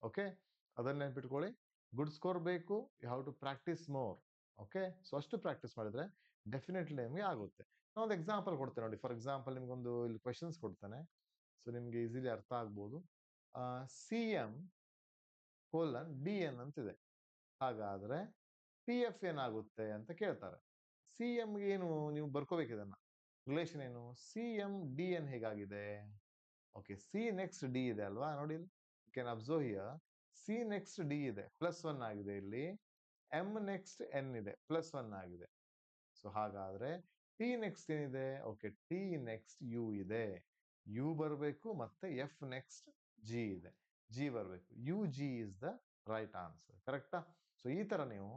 Okay, ಅದನ್ನ ನೆನ್ಪಿಟ್ಕೊಳ್ಳಿ. ಗುಡ್ ಸ್ಕೋರ್ ಬೇಕು, you have to practice more. Okay, so ಅಷ್ಟು practice ಮಾಡಿದ್ರೆ definitely ನಿಮಗೆ ಆಗುತ್ತೆ. ನಾನೊಂದು example ಕೊಡ್ತೇನೆ ನೋಡಿ. ಫಾರ್ ಎಕ್ಸಾಂಪಲ್ ನಿಮ್ಗೊಂದು ಇಲ್ಲಿ ಕ್ವೆಶನ್ಸ್ ಕೊಡ್ತಾನೆ. ಸೊ ನಿಮ್ಗೆ ಈಸಿಲಿ ಅರ್ಥ ಆಗ್ಬೋದು. CM DN ಅಂತಿದೆ. ಹಾಗಾದ್ರೆ PF ಏನಾಗುತ್ತೆ ಅಂತ ಕೇಳ್ತಾರೆ. CM ಏನು ನೀವು ಬರ್ಕೋಬೇಕು, ಇದನ್ನ ರಿಲೇಷನ್ ಏನು? CM DN ಹೇಗಾಗಿದೆ? ಓಕೆ, ಸಿ ನೆಕ್ಸ್ಟ್ ಡಿ ಇದೆ ಅಲ್ವಾ? ನೋಡಿ, you can observe here. C next D ಇದೆ, +1 ಆಗಿದೆ. ಇಲ್ಲಿ ಎಂ ನೆಕ್ಸ್ಟ್ ಎನ್ ಇದೆ, +1 ಆಗಿದೆ. ಸೊ ಹಾಗಾದ್ರೆ ಟಿ ನೆಕ್ಸ್ಟ್ ಏನಿದೆ? ಓಕೆ, ಟಿ ನೆಕ್ಸ್ಟ್ ಯು ಇದೆ. ಯು ಬರಬೇಕು, ಮತ್ತೆ ಎಫ್ ನೆಕ್ಸ್ಟ್ ಜಿ ಇದೆ, ಜಿ ಬರಬೇಕು. U G is the right answer. ಕರೆಕ್ಟಾ? ಸೊ ಈ ತರ ನೀವು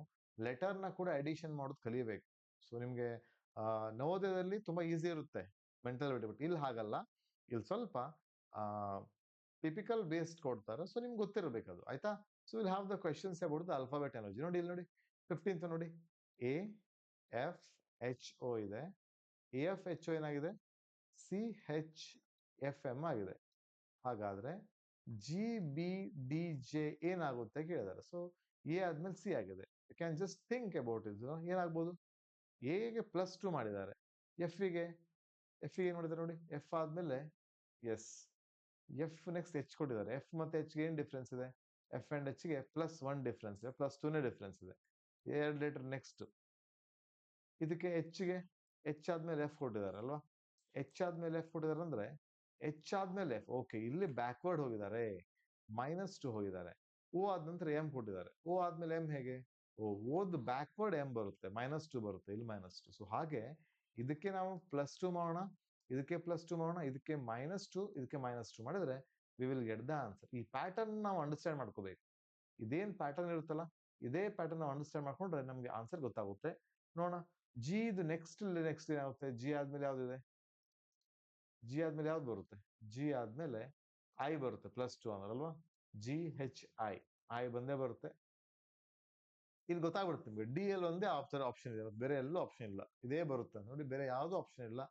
ಲೆಟರ್ ನ ಕೂಡ ಅಡಿಷನ್ ಮಾಡೋದು ಕಲಿಯಬೇಕು. ಸೊ ನಿಮ್ಗೆ ನವೋದಯದಲ್ಲಿ ತುಂಬಾ ಈಸಿ ಇರುತ್ತೆ ಮೆಂಟಲ್ ಅಬಿಲಿಟಿ, ಬಟ್ ಇಲ್ಲಿ ಹಾಗಲ್ಲ. ಇಲ್ಲಿ ಸ್ವಲ್ಪ ಟಿಪಿಕಲ್ ಬೇಸ್ಡ್ ಕೊಡ್ತಾರೆ. ಸೊ ನಿಮ್ಗೆ ಗೊತ್ತಿರಬೇಕು ಅದು, ಆಯ್ತಾ? So will have the questions about the alphabet analogy. ನೋಡಿ ಇಲ್ಲಿ ನೋಡಿ, 15th ನೋಡಿ, ಎ ಎಫ್ ಎಚ್ ಒ ಇದೆ. ಎ ಎಫ್ ಎಚ್ ಒ ಏನಾಗಿದೆ? ಸಿ ಹೆಚ್ ಎಫ್ ಎಂ ಆಗಿದೆ. ಹಾಗಾದ್ರೆ ಜಿ ಬಿ ಡಿ ಜೆ ಏನಾಗುತ್ತೆ ಕೇಳಿದಾರೆ. ಸೊ ಎ ಆದ್ಮೇಲೆ ಸಿ ಆಗಿದೆ. You can just think about it. ಏನಾಗ್ಬೋದು? ಎಗೆ +2 ಮಾಡಿದ್ದಾರೆ, ಎಫ್ ಗೆ ಏನ್ ಮಾಡಿದ್ದಾರೆ ನೋಡಿ, ಎಫ್ ಆದ್ಮೇಲೆ ಎಸ್, ಎಫ್ ನೆಕ್ಸ್ಟ್ ಎಚ್ ಕೊಟ್ಟಿದ್ದಾರೆ. ಎಫ್ ಮತ್ತೆ ಎಚ್ ಗೆ ಏನ್ ಡಿಫ್ರೆನ್ಸ್ ಇದೆ? ಎಫ್ ಅಂಡ್ ಎಚ್ ಗೆ +1 ಡಿಫ್ರೆನ್ಸ್ ಇದೆ, +2ನೇ ಡಿಫ್ರೆನ್ಸ್ ಇದೆ. 2 ಲೆಟರ್ ನೆಕ್ಸ್ಟ್. ಇದಕ್ಕೆ ಎಚ್ ಗೆ ಎಚ್ ಆದ್ಮೇಲೆ ಎಫ್ ಕೊಟ್ಟಿದ್ದಾರೆ ಅಲ್ವಾ? ಎಚ್ ಆದ್ಮೇಲೆ ಎಫ್ ಕೊಟ್ಟಿದ್ದಾರೆ ಅಂದ್ರೆ ಎಚ್ ಆದ್ಮೇಲೆ ಎಫ್. ಓಕೆ, ಇಲ್ಲಿ ಬ್ಯಾಕ್ವರ್ಡ್ ಹೋಗಿದ್ದಾರೆ, -2 ಹೋಗಿದ್ದಾರೆ. ಓ ಆದ ನಂತರ ಎಂ ಕೊಟ್ಟಿದ್ದಾರೆ. ಓ ಆದ್ಮೇಲೆ ಎಂ ಹೇಗೆ? ಓದ್ ಬ್ಯಾಕ್ವರ್ಡ್ ಎಂ ಬರುತ್ತೆ, -2 ಬರುತ್ತೆ, ಇಲ್ಲಿ -2. ಸೊ ಹಾಗೆ ಇದಕ್ಕೆ ನಾವು +2 ಮಾಡೋಣ, ಇದಕ್ಕೆ +2 ಮಾಡೋಣ, ಇದಕ್ಕೆ -2, ಇದಕ್ಕೆ -2 ಮಾಡಿದ್ರೆ we will get the answer. ಈ ಪ್ಯಾಟರ್ನ್ ನಾವು ಅಂಡರ್ಸ್ಟ್ಯಾಂಡ್ ಮಾಡ್ಕೋಬೇಕು. ಇದೇನ್ ಪ್ಯಾಟರ್ನ್ ಇರುತ್ತಲ್ಲ, ಇದೇ ಪ್ಯಾಟರ್ನ್ ನಾವು ಅಂಡರ್ಸ್ಟ್ಯಾಂಡ್ ಮಾಡ್ಕೊಂಡ್ರೆ ನಮ್ಗೆ ಆನ್ಸರ್ ಗೊತ್ತಾಗುತ್ತೆ. ನೋಡೋಣ, ಜಿ ಇದು ನೆಕ್ಸ್ಟ್ ಏನಾಗುತ್ತೆ? ಜಿ ಆದ್ಮೇಲೆ ಯಾವ್ದಿದೆ? ಜಿ ಆದ್ಮೇಲೆ ಯಾವ್ದು ಬರುತ್ತೆ? ಜಿ ಆದ್ಮೇಲೆ ಐ ಬರುತ್ತೆ, +2 ಅನ್ನೋದಲ್ವಾ? GHI, ಐ ಬಂದೇ ಬರುತ್ತೆ. ಇಲ್ಲಿ ಗೊತ್ತಾಗ್ಬಿಡುತ್ತೆ ನಿಮ್ಗೆ, ಡಿ ಎಲ್ ಒಂದೇ ಆಪ್ಷನ್ ಇದೆ, ಬೇರೆ ಎಲ್ಲೂ ಆಪ್ಷನ್ ಇಲ್ಲ. ಇದೇ ಬರುತ್ತೆ ನೋಡಿ, ಬೇರೆ ಯಾವ್ದು ಆಪ್ಷನ್ ಇಲ್ಲ.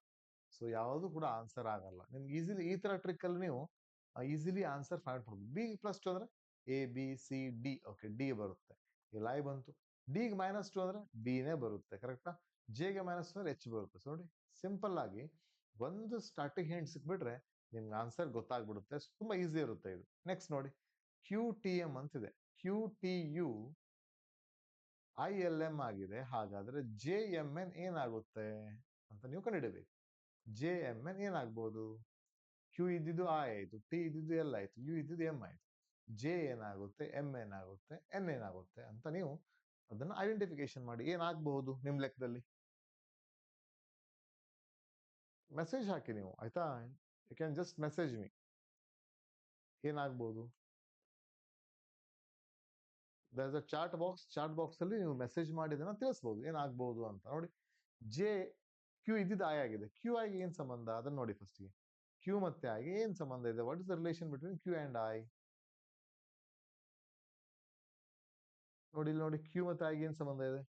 ಸೊ ಯಾವುದು ಕೂಡ ಆನ್ಸರ್ ಆಗಲ್ಲ. ನಿಮ್ಗೆ ಈಸಿಲಿ ಈ ತರ ಟ್ರಿಕ್ ಅಲ್ಲಿ ನೀವು ಈಸಿಲಿ ಆನ್ಸರ್ ಫೈಂಡ್ ಮಾಡ್ಬೋದು. B+2 ಅಂದ್ರೆ ABCD. ಓಕೆ, ಡಿ ಬರುತ್ತೆ. ಇಲ್ಲಿ ಐ ಬಂತು. ಡಿಗೆ -2 ಅಂದ್ರೆ ಬಿನೇ ಬರುತ್ತೆ, ಕರೆಕ್ಟಾ? ಜೆಗೆ -2 ಅಂದ್ರೆ ಎಚ್ ಬರುತ್ತೆ. ಸೊ ನೋಡಿ, ಸಿಂಪಲ್ ಆಗಿ ಒಂದು ಸ್ಟಾರ್ಟಿಂಗ್ ಹಿಂಟ್ ಸಿಕ್ಬಿಟ್ರೆ ನಿಮ್ಗೆ ಆನ್ಸರ್ ಗೊತ್ತಾಗ್ಬಿಡುತ್ತೆ. ತುಂಬಾ ಈಸಿ ಇರುತ್ತೆ ಇದು. ನೆಕ್ಸ್ಟ್ ನೋಡಿ, QTM ಅಂತಿದೆ. QTU ILM ಆಗಿದೆ. ಹಾಗಾದ್ರೆ JMN ಏನಾಗುತ್ತೆ ಅಂತ ನೀವು ಕಂಡುಹಿಡಬೇಕು. JMN ಏನಾಗ್ಬೋದು? ಕ್ಯೂ ಇದ್ದಿದ್ದು ಐ ಆಯ್ತು, ಟಿ ಇದ್ದಿದ್ದು ಎಲ್ ಆಯ್ತು, ಯು ಇದ್ದಿದ್ದು ಎಂ ಆಯ್ತು. ಜೆ ಏನಾಗುತ್ತೆ, ಎಂ ಏನಾಗುತ್ತೆ, ಎನ್ ಏನಾಗುತ್ತೆ ಅಂತ ನೀವು ಅದನ್ನ ಐಡೆಂಟಿಫಿಕೇಶನ್ ಮಾಡಿ. ಏನಾಗಬಹುದು ನಿಮ್ ಲೆಕ್ಕದಲ್ಲಿ? ಮೆಸೇಜ್ ಹಾಕಿ ನೀವು, ಆಯ್ತಾ? You can just message me. ಏನಾಗ್ಬೋದು? There is a chat box ಅಲ್ಲಿ ನೀವು ಮೆಸೇಜ್ ಮಾಡಿದನ್ನ ತಿಳಿಸಬಹುದು ಏನಾಗ್ಬಹುದು ಅಂತ. ನೋಡಿ, ಜೆ ಕ್ಯೂ ಇದ್ದಿದ್ದು ಐ ಆಗಿದೆ. ಕ್ಯೂ ಐಗೆ ಏನ್ ಸಂಬಂಧ ಅದನ್ನ ನೋಡಿ ಫಸ್ಟ್ ಗೆ. ಕ್ಯೂ ಮತ್ತೆ ಐಗೆ ಏನ್ ಸಂಬಂಧ ಇದೆ? What is the relation between Q and I? ನೋಡಿ, ಇಲ್ಲಿ ನೋಡಿ, ಕ್ಯೂ ಮತ್ತೆ ಐಗೆ ಏನ್ ಸಂಬಂಧ ಇದೆ?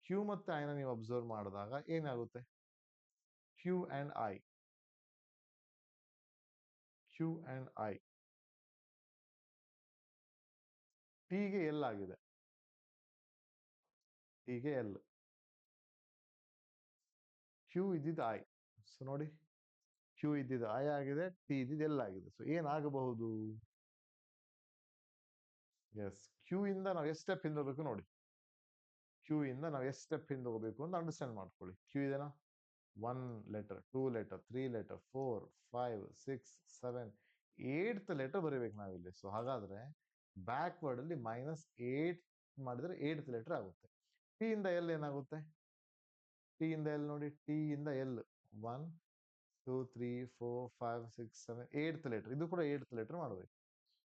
ಕ್ಯೂ ಮತ್ತೆ ಐನ ನೀವು ಅಬ್ಸರ್ವ್ ಮಾಡಿದಾಗ ಏನಾಗುತ್ತೆ? Q and I, Q and I. ಟಿಗೆ ಎಲ್ ಆಗಿದೆ, ಟಿಗೆ ಎಲ್. ಕ್ಯೂ ಇದ್ದಿದ್ದು ಐ. ಸೊ ನೋಡಿ, ಕ್ಯೂ ಇದ್ದಿದ್ದು ಐ ಆಗಿದೆ, ಟಿ ಇದ್ದಿದ್ದು ಎಲ್ ಆಗಿದೆ. ಸೊ ಏನಾಗಬಹುದು? ಎಸ್, ಕ್ಯೂ ಇಂದ ನಾವು ಎಷ್ಟು ಸ್ಟೆಪ್ ಹಿಂದೆ ಹೋಗ್ಬೇಕು ನೋಡಿ. ಕ್ಯೂ ಇಂದ ನಾವು ಎಷ್ಟು ಸ್ಟೆಪ್ ಹಿಂದೆ ಹೋಗ್ಬೇಕು ಅಂತ ಅಂಡರ್ಸ್ಟ್ಯಾಂಡ್ ಮಾಡ್ಕೊಳ್ಳಿ. ಕ್ಯೂ ಇದೆನಾ? 1 letter, 2 letter, 3 letter, 4, 5, 6, 7, 8th letter ಬರೀಬೇಕು ನಾವಿಲ್ಲಿ. ಸೊ ಹಾಗಾದ್ರೆ ಬ್ಯಾಕ್ವರ್ಡ್ ಅಲ್ಲಿ -8 ಮಾಡಿದ್ರೆ 8th ಲೆಟರ್ ಆಗುತ್ತೆ. ಟಿ ಇಂದ ಎಲ್ ಏನಾಗುತ್ತೆ? ಟಿ ಇಂದ ಎಲ್ ನೋಡಿ, ಟಿ ಇಂದ ಎಲ್ 1, 2, 3, 4, 5, 6, 7, 8th ಲೆಟರ್. ಇದು ಕೂಡ 8th ಲೆಟರ್ ಮಾಡಬೇಕು.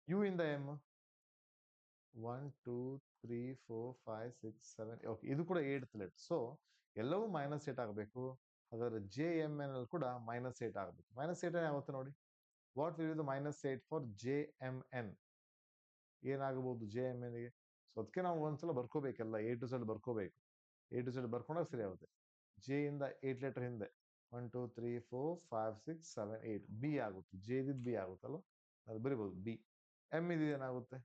ಯು ಇಂದ ಎಮ್ 1, 2, 3, 4, 5, 6, 7. ಓಕೆ, ಇದು ಕೂಡ 8th ಲೆಟರ್. ಸೊ ಎಲ್ಲವೂ -8 ಆಗಬೇಕು. ಹಾಗಾದ್ರೆ JMN ಅಲ್ಲಿ ಕೂಡ -8 ಆಗಬೇಕು. -8 ಯಾವತ್ತು ನೋಡಿ? What will be the -8 for JMN? ಏನಾಗಬಹುದು JMN ಗೆ? ಸೊ ಅದಕ್ಕೆ ನಾವು ಒಂದ್ಸಲ ಬರ್ಕೋಬೇಕೆಲ್ಲ, A to Z ಬರ್ಕೋಬೇಕು. A to Z ಬರ್ಕೊಂಡಾಗ ಸರಿ ಆಗುತ್ತೆ. ಜೆ ಇಂದ 8 ಲೆಟರ್ ಹಿಂದೆ 1, 2, 3, 4, 5, 6, 7, 8 ಬಿ ಆಗುತ್ತೆ. ಜೆ ಇದ್ ಬಿ ಆಗುತ್ತಲ್ಲ, ಅದು ಬರಿಬಹುದು ಬಿ. ಎಂ ಇದು ಏನಾಗುತ್ತೆ?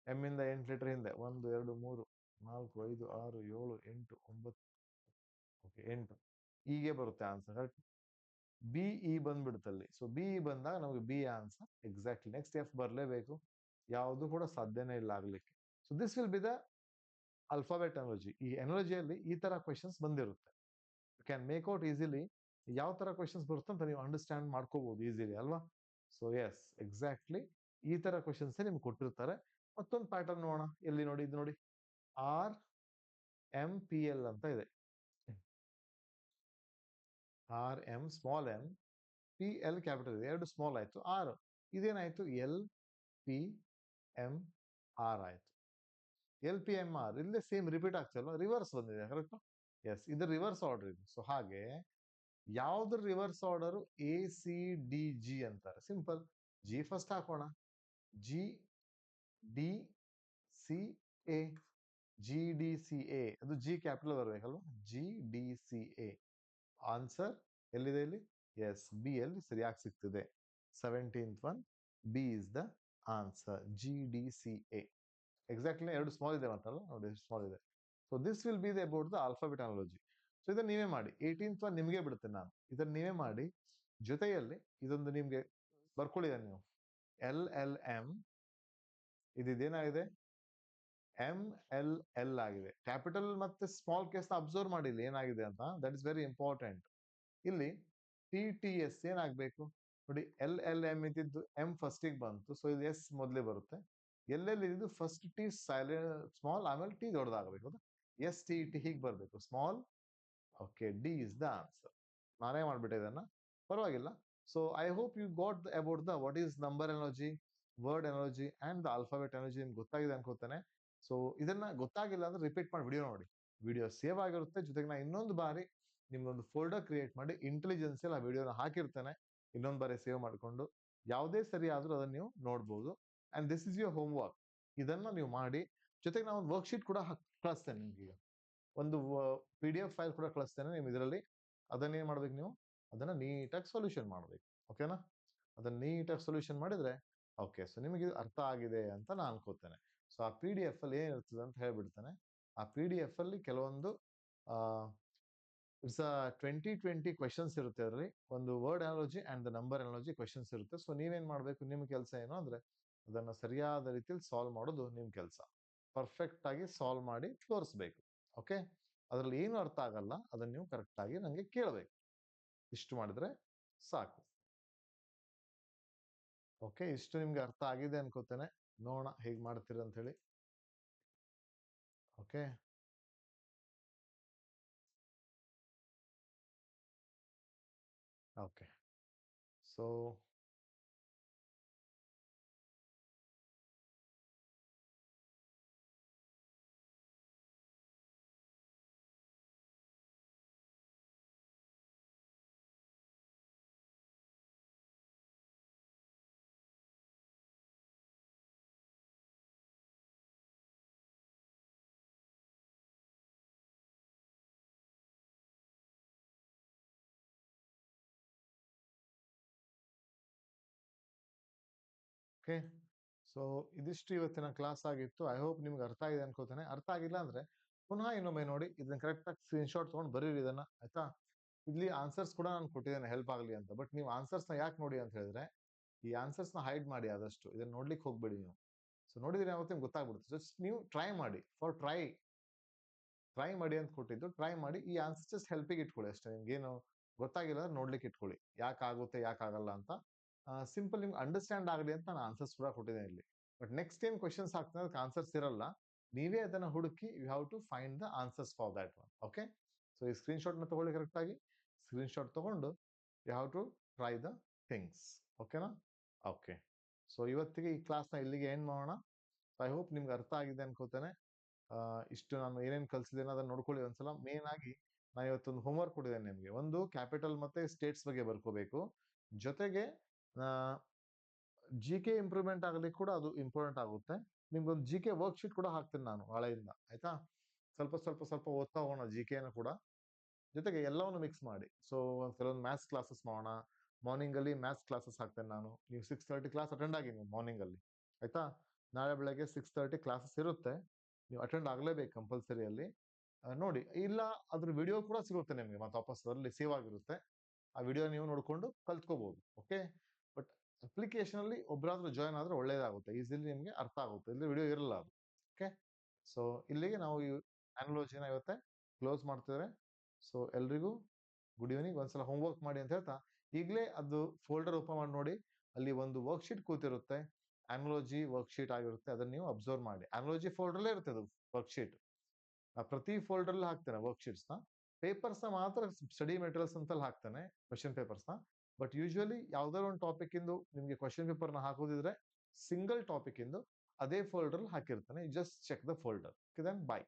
ಎಂ ಇಂದ 8 ಲೆಟರ್ ಹಿಂದೆ 1, 2, 3, 4, 5, 6, 7, 8, 9. ಓಕೆ, 8 ಹೀಗೆ ಬರುತ್ತೆ ಆನ್ಸರ್. ಕರೆಕ್ಟ್. ಬಿಇ ಬಂದ್ಬಿಡುತ್ತಲ್ಲಿ. ಸೊ ಬಿಇ ಬಂದಾಗ ನಮಗೆ B answer exactly. Next F ಬರಲೇಬೇಕು, ಯಾವುದು ಕೂಡ ಸಾಧ್ಯನೇ ಇಲ್ಲ ಆಗ್ಲಿಕ್ಕೆ. So this will be the alphabet analogy. ಈ ಎನಾಲಜಿಯಲ್ಲಿ ಈ ತರ ಕ್ವೆಶನ್ಸ್ ಬಂದಿರುತ್ತೆ. You can make out easily ಯಾವ ತರ ಕ್ವೆಶನ್ಸ್ ಬರುತ್ತೆ ಅಂತ ನೀವು ಅಂಡರ್ಸ್ಟ್ಯಾಂಡ್ ಮಾಡ್ಕೋಬಹುದು ಈಸಿಲಿ, ಅಲ್ವಾ? ಸೊ ಎಸ್, ಎಕ್ಸಾಕ್ಟ್ಲಿ ಈ ತರ ಕ್ವೆಶನ್ಸ್ ನಿಮ್ಗೆ ಕೊಟ್ಟಿರ್ತಾರೆ. ಮತ್ತೊಂದು ಪ್ಯಾಟರ್ನ್ ನೋಡೋಣ. ಎಲ್ಲಿ ನೋಡಿ, ಇದು ನೋಡಿ, RMPL ಅಂತ ಇದೆ. RM small M, PL capital ಇದೆ. ಎರಡು ಸ್ಮಾಲ್ ಆಯ್ತು. ಆರ್ ಇದೇನಾಯ್ತು? LPMR ಆಯ್ತು. LPMR ಇಲ್ಲೇ ಸೇಮ್ ರಿಪೀಟ್ ಆಗ್ತಲ್ಲ, ರಿವರ್ಸ್ ಬಂದಿದೆ. ಕರೆಕ್ಟ್? ಎಸ್, ಇದು ರಿವರ್ಸ್ ಆರ್ಡರ್ ಇದು. ಸೊ ಹಾಗೆ ಯಾವ್ದು ರಿವರ್ಸ್ ಆರ್ಡರ್? ACDG ಅಂತಾರೆ. ಸಿಂಪಲ್. ಜಿ ಫಸ್ಟ್ ಹಾಕೋಣ. GDCA, GDCA, ಅದು ಜಿ ಕ್ಯಾಪಿಟಲ್ ಬರಬೇಕಲ್ವಾ? GDCA ಆನ್ಸರ್ ಎಲ್ಲಿದೆ ಇಲ್ಲಿ? ಎಸ್, ಬಿ ಅಲ್ಲಿ ಸರಿಯಾಗಿ ಸಿಗ್ತಿದೆ. 17th one, B is the answer. GDCA exactly. ಎರಡು ಸ್ಮಾಲ್ ಇದೆ ಮಾತಲ್ಲ ನೋಡಿ, ಸ್ಮಾಲ್ ಇದೆ. So this will be the about the alphabet analogy. So ಇದನ್ನ ನೀವೇ ಮಾಡಿ. 18th ಒನ್ ನಿಮಗೆ ಬಿಡುತ್ತೇನೆ ನಾನು. ಇದನ್ನ ನೀವೇ ಮಾಡಿ. ಜೊತೆಯಲ್ಲಿ ಇದೊಂದು ನಿಮ್ಗೆ ಬರ್ಕೊಳ್ಳಿದ ನೀವು. LLM ಇದೇನಾಗಿದೆ? MLL ಆಗಿದೆ. ಕ್ಯಾಪಿಟಲ್ ಮತ್ತೆ ಸ್ಮಾಲ್ ಕೇಸ್ ನ ಅಬ್ಸರ್ವ್ ಮಾಡಿಲ್ಲ ಏನಾಗಿದೆ ಅಂತ. That is very important. ಇಲ್ಲಿ TTS ಏನಾಗಬೇಕು ನೋಡಿ, LLM ಇದ್ದಿದ್ದು M ಫಸ್ಟಿಗೆ ಬಂತು, ಸೊ ಇದು S ಮೊದಲೇ ಬರುತ್ತೆ. LL ಇದ್ದು ಫಸ್ಟ್ T ಸೈಲೆಂಟ್ ಸ್ಮಾಲ್, ಆಮೇಲೆ T ದೊಡ್ಡದಾಗಬೇಕು. STT ಹೀಗೆ ಬರಬೇಕು, small. Okay, D is the answer. ನಾನೇ ಮಾಡ್ಬಿಟ್ಟೆ ಇದನ್ನ, ಪರವಾಗಿಲ್ಲ. So I hope you got about the what is number analogy, word analogy and the alphabet analogy ನಿಮ್ಗೆ ಗೊತ್ತಾಗಿದೆ ಅನ್ಕೋತೇನೆ. ಸೊ ಇದನ್ನ ಗೊತ್ತಾಗಿಲ್ಲ ಅಂದ್ರೆ ರಿಪೀಟ್ ಮಾಡಿ ವಿಡಿಯೋ ನೋಡಿ, ವಿಡಿಯೋ ಸೇವ್ ಆಗಿರುತ್ತೆ. ಜೊತೆಗೆ ನಾ ಇನ್ನೊಂದು ಬಾರಿ ನಿಮ್ಗೊಂದು ಫೋಲ್ಡರ್ ಕ್ರಿಯೇಟ್ ಮಾಡಿ ಇಂಟೆಲಿಜೆನ್ಸ್ ಆ ವಿಡಿಯೋನ ಹಾಕಿರ್ತೇನೆ. ಇನ್ನೊಂದು ಬಾರಿ ಸೇವ್ ಮಾಡಿಕೊಂಡು ಯಾವುದೇ ಸರಿ ಆದ್ರೂ ಅದನ್ನ ನೀವು ನೋಡ್ಬೋದು. And this is your home work. ಇದನ್ನ ನೀವು ಮಾಡಿ, ಜೊತೆಗೆ ನಾವು ಒಂದು ವರ್ಕ್ಶೀಟ್ ಕೂಡ ಕಳಿಸ್ತೇನೆ ನಿಮ್ಗೆ. ಈಗ ಒಂದು PDF ಫೈಲ್ ಕೂಡ ಕಳಿಸ್ತೇನೆ ನೀವು ಇದರಲ್ಲಿ. ಅದನ್ನ ಏನ್ ಮಾಡ್ಬೇಕು ನೀವು, ಅದನ್ನ ನೀಟಾಗಿ ಸೊಲ್ಯೂಷನ್ ಮಾಡ್ಬೇಕು. ಓಕೆನಾ? ಅದನ್ನ ನೀಟಾಗಿ ಸೊಲ್ಯೂಷನ್ ಮಾಡಿದ್ರೆ ಓಕೆ. ಸೊ ನಿಮಗೆ ಅರ್ಥ ಆಗಿದೆ ಅಂತ ನಾನು ಅನ್ಕೋತೇನೆ. ಸೊ ಆ PDF ಅಲ್ಲಿ ಏನಿರ್ತದೆ ಅಂತ ಹೇಳ್ಬಿಡ್ತೇನೆ. ಆ PDF ಅಲ್ಲಿ ಕೆಲವೊಂದು ಇಟ್ಸ್ 20 ಕ್ವೆಶನ್ಸ್ ಇರುತ್ತೆ. ಅದರಲ್ಲಿ ಒಂದು word analogy and the number analogy questions ಇರುತ್ತೆ. ಸೊ ನೀವೇನ್ ಮಾಡ್ಬೇಕು, ನಿಮ್ ಕೆಲಸ ಏನು ಅಂದ್ರೆ ಅದನ್ನ ಸರಿಯಾದ ರೀತಿಯಲ್ಲಿ ಸಾಲ್ವ್ ಮಾಡೋದು ನಿಮ್ ಕೆಲಸ. ಪರ್ಫೆಕ್ಟ್ ಆಗಿ ಸಾಲ್ವ್ ಮಾಡಿ ತೋರಿಸ್ಬೇಕು. ಓಕೆ, ಅದ್ರಲ್ಲಿ ಏನು ಅರ್ಥ ಆಗಲ್ಲ ಅದನ್ನ ನೀವು ಕರೆಕ್ಟ್ ಆಗಿ ನಂಗೆ ಕೇಳಬೇಕು. ಇಷ್ಟು ಮಾಡಿದ್ರೆ ಸಾಕು. ಓಕೆ, ಇಷ್ಟು ನಿಮ್ಗೆ ಅರ್ಥ ಆಗಿದೆ ಅನ್ಕೋತೇನೆ. ನೋಡೋಣ ಹೇಗ್ ಮಾಡ್ತೀರ ಅಂತ ಹೇಳಿ. Okay, okay. So okay, so ಇದಿಷ್ಟು ಇವತ್ತಿನ ಕ್ಲಾಸ್ ಆಗಿತ್ತು. ಐ ಹೋಪ್ ನಿಮ್ಗೆ ಅರ್ಥ ಆಗಿದೆ ಅನ್ಕೋತೇನೆ. ಅರ್ಥ ಆಗಿಲ್ಲ ಅಂದ್ರೆ ಪುನಃ ಇನ್ನೊಮ್ಮೆ ನೋಡಿ, ಇದನ್ನ ಕರೆಕ್ಟ್ ಆಗಿ ಸ್ಕ್ರೀನ್ಶಾಟ್ ತಗೊಂಡು ಬರೀರಿ ಇದನ್ನ, ಆಯ್ತಾ? ಇಲ್ಲಿ ಆನ್ಸರ್ಸ್ ಕೂಡ ನಾನು ಕೊಟ್ಟಿದ್ದೇನೆ ಹೆಲ್ಪ್ ಆಗಲಿ ಅಂತ. ಬಟ್ ನೀವು ಆನ್ಸರ್ಸ್ ನ ಯಾಕೆ ನೋಡಿ ಅಂತ ಹೇಳಿದ್ರೆ, ಈ ಆನ್ಸರ್ಸ್ ನ ಹೈಡ್ ಮಾಡಿ ಆದಷ್ಟು. ಇದನ್ನ ನೋಡ್ಲಿಕ್ಕೆ ಹೋಗ್ಬೇಡಿ ನೀವು. ಸೊ ನೋಡಿದ್ರೆ ಯಾವತ್ತೂ ನಿಮ್ಗೆ ಗೊತ್ತಾಗ್ಬಿಡುತ್ತೆ. ಜಸ್ಟ್ ನೀವು ಟ್ರೈ ಮಾಡಿ, ಫಾರ್ ಟ್ರೈ ಮಾಡಿ ಅಂತ ಕೊಟ್ಟಿದ್ದು. ಟ್ರೈ ಮಾಡಿ, ಈ ಆನ್ಸರ್ ಜಸ್ಟ್ ಹೆಲ್ಪಿಗೆ ಇಟ್ಕೊಳ್ಳಿ ಅಷ್ಟೇ. ನಿಮ್ಗೆ ಏನು ಗೊತ್ತಾಗಿಲ್ಲ ಅಂದ್ರೆ ನೋಡ್ಲಿಕ್ಕೆ ಇಟ್ಕೊಳ್ಳಿ, ಯಾಕೆ ಆಗುತ್ತೆ ಯಾಕೆ ಆಗಲ್ಲ ಅಂತ. ಸಿಂಪಲ್ ನಿಮ್ಗೆ ಅಂಡರ್ಸ್ಟ್ಯಾಂಡ್ ಆಗಲಿ ಅಂತ ನಾನು ಆನ್ಸರ್ಸ್ ಕೂಡ ಕೊಟ್ಟಿದ್ದೇನೆ ಇಲ್ಲಿ. ಬಟ್ ನೆಕ್ಸ್ಟ್ ಏನ್ ಕ್ವಶನ್ಸ್ ಹಾಕ್ತಾನೆ ಅದಕ್ಕೆ ಆನ್ಸರ್ಸ್ ಇರಲ್ಲ. ನೀವೇ ಅದನ್ನ ಹುಡುಕಿ, you have to find the answers for that one. Okay, so ಈ ಸ್ಕ್ರೀನ್ಶಾಟ್ ನ ತಗೊಳ್ಳಿ ಕರೆಕ್ಟ್ ಆಗಿ. ಸ್ಕ್ರೀನ್ಶಾಟ್ ತಗೊಂಡು you have to try the things. ಓಕೆನಾ? ಓಕೆ, ಸೊ ಇವತ್ತಿಗೆ ಈ ಕ್ಲಾಸ್ ನ ಇಲ್ಲಿಗೆ ಎಂಡ್ ಮಾಡೋಣ. ಐ ಹೋಪ್ ನಿಮ್ಗೆ ಅರ್ಥ ಆಗಿದೆ ಅನ್ಕೋತೇನೆ. ಇಷ್ಟು ನಾನು ಏನೇನು ಕಲ್ಸಿದ್ದೇನೆ ಅದನ್ನ ನೋಡ್ಕೊಳ್ಳಿ ಒಂದ್ಸಲ. ಮೇನ್ ಆಗಿ ನಾನು ಇವತ್ತೊಂದು ಹೋಮ್ವರ್ಕ್ ಕೊಟ್ಟಿದ್ದೇನೆ ನಿಮ್ಗೆ. ಒಂದು ಕ್ಯಾಪಿಟಲ್ ಮತ್ತೆ ಸ್ಟೇಟ್ಸ್ ಬಗ್ಗೆ ಬರ್ಕೋಬೇಕು. ಜೊತೆಗೆ GK ಇಂಪ್ರೂವ್ಮೆಂಟ್ ಆಗ್ಲಿಕ್ಕೆ ಕೂಡ ಅದು ಇಂಪಾರ್ಟೆಂಟ್ ಆಗುತ್ತೆ. ನಿಮ್ಗೊಂದು GK ವರ್ಕ್ ಶೀಟ್ ಕೂಡ ಹಾಕ್ತೀನಿ ನಾನು ನಾಳೆಯಿಂದ, ಆಯ್ತಾ? ಸ್ವಲ್ಪ ಸ್ವಲ್ಪ ಸ್ವಲ್ಪ ಓದ್ತಾ ಹೋಗೋಣ GK ನ ಕೂಡ. ಜೊತೆಗೆ ಎಲ್ಲವನ್ನು ಮಿಕ್ಸ್ ಮಾಡಿ. ಸೊ ಕೆಲವೊಂದು ಮ್ಯಾಥ್ಸ್ ಕ್ಲಾಸಸ್ ಮಾಡೋಣ. ಮಾರ್ನಿಂಗ್ ಅಲ್ಲಿ ಮ್ಯಾಥ್ಸ್ ಕ್ಲಾಸಸ್ ಹಾಕ್ತೇನೆ ನಾನು. ನೀವು 6:30 ಕ್ಲಾಸ್ ಅಟೆಂಡ್ ಆಗಿ ನೀವು ಮಾರ್ನಿಂಗ್ ಅಲ್ಲಿ, ಆಯ್ತಾ? ನಾಳೆ ಬೆಳಗ್ಗೆ 6:30 ಕ್ಲಾಸಸ್ ಇರುತ್ತೆ. ನೀವು ಅಟೆಂಡ್ ಆಗ್ಲೇಬೇಕು ಕಂಪಲ್ಸರಿ ಅಲ್ಲಿ. ನೋಡಿ, ಇಲ್ಲ ಅದ್ರ ವಿಡಿಯೋ ಕೂಡ ಸಿಗುತ್ತೆ ನಿಮ್ಗೆ ಮತ್ತೆ ವಾಪಸ್ ಅದರಲ್ಲಿ ಸೇವ್ ಆಗಿರುತ್ತೆ. ಆ ವಿಡಿಯೋ ನೀವು ನೋಡ್ಕೊಂಡು ಕಲ್ತ್ಕೋಬಹುದು. ಓಕೆ, ಬಟ್ ಅಪ್ಲಿಕೇಶನ್ ಅಲ್ಲಿ ಒಬ್ಬರಾದ್ರೂ ಜಾಯ್ನ್ ಆದ್ರೆ ಒಳ್ಳೇದಾಗುತ್ತೆ. ಈಸಿಲಿ ನಿಮ್ಗೆ ಅರ್ಥ ಆಗುತ್ತೆ. ಇಲ್ಲಿ ವಿಡಿಯೋ ಇರಲ್ಲ ಅದು. ಓಕೆ, ಸೊ ಇಲ್ಲಿಗೆ ನಾವು ಈ ಅನಾಲಜಿನ ಇವತ್ತೆ ಕ್ಲೋಸ್ ಮಾಡ್ತಿದ್ರೆ. ಸೊ ಎಲ್ರಿಗೂ ಗುಡ್ ಈವ್ನಿಂಗ್. ಒಂದ್ಸಲ ಹೋಮ್ ವರ್ಕ್ ಮಾಡಿ ಅಂತ ಹೇಳ್ತಾ, ಈಗಲೇ ಅದು ಫೋಲ್ಡರ್ ಓಪನ್ ಮಾಡಿ ನೋಡಿ. ಅಲ್ಲಿ ಒಂದು ವರ್ಕ್ ಶೀಟ್ ಕೂತಿರುತ್ತೆ, ಅನಾಲಜಿ ವರ್ಕ್ ಶೀಟ್ ಆಗಿರುತ್ತೆ. ಅದನ್ನ ನೀವು ಅಬ್ಸರ್ವ್ ಮಾಡಿ. ಅನಾಲಜಿ ಫೋಲ್ಡರ್ಲೇ ಇರುತ್ತೆ ಅದು ವರ್ಕ್ ಶೀಟ್. ಪ್ರತಿ ಫೋಲ್ಡರ್ ಅಲ್ಲಿ ಹಾಕ್ತೇನೆ ವರ್ಕ್ ಶೀಟ್ಸ್ ನ. ಪೇಪರ್ಸ್ ನ ಮಾತ್ರ ಸ್ಟಡಿ ಮೆಟೀರಿಯಲ್ಸ್ ಅಂತ ಹಾಕ್ತೇನೆ, ಕ್ವಶನ್ ಪೇಪರ್ಸ್ ನ. ಬಟ್ ಯೂಶುವಲಿ ಯಾವ್ದಾದ್ರು ಒಂದು ಟಾಪಿಕ್ ಇಂದು ನಿಮ್ಗೆ ಕ್ವಶನ್ ಪೇಪರ್ ನ ಹಾಕೋದಿದ್ರೆ ಸಿಂಗಲ್ ಟಾಪಿಕ್ ಇಂದು ಅದೇ ಫೋಲ್ಡರ್ ಹಾಕಿರ್ತಾನೆ. Just check the folder. Then by.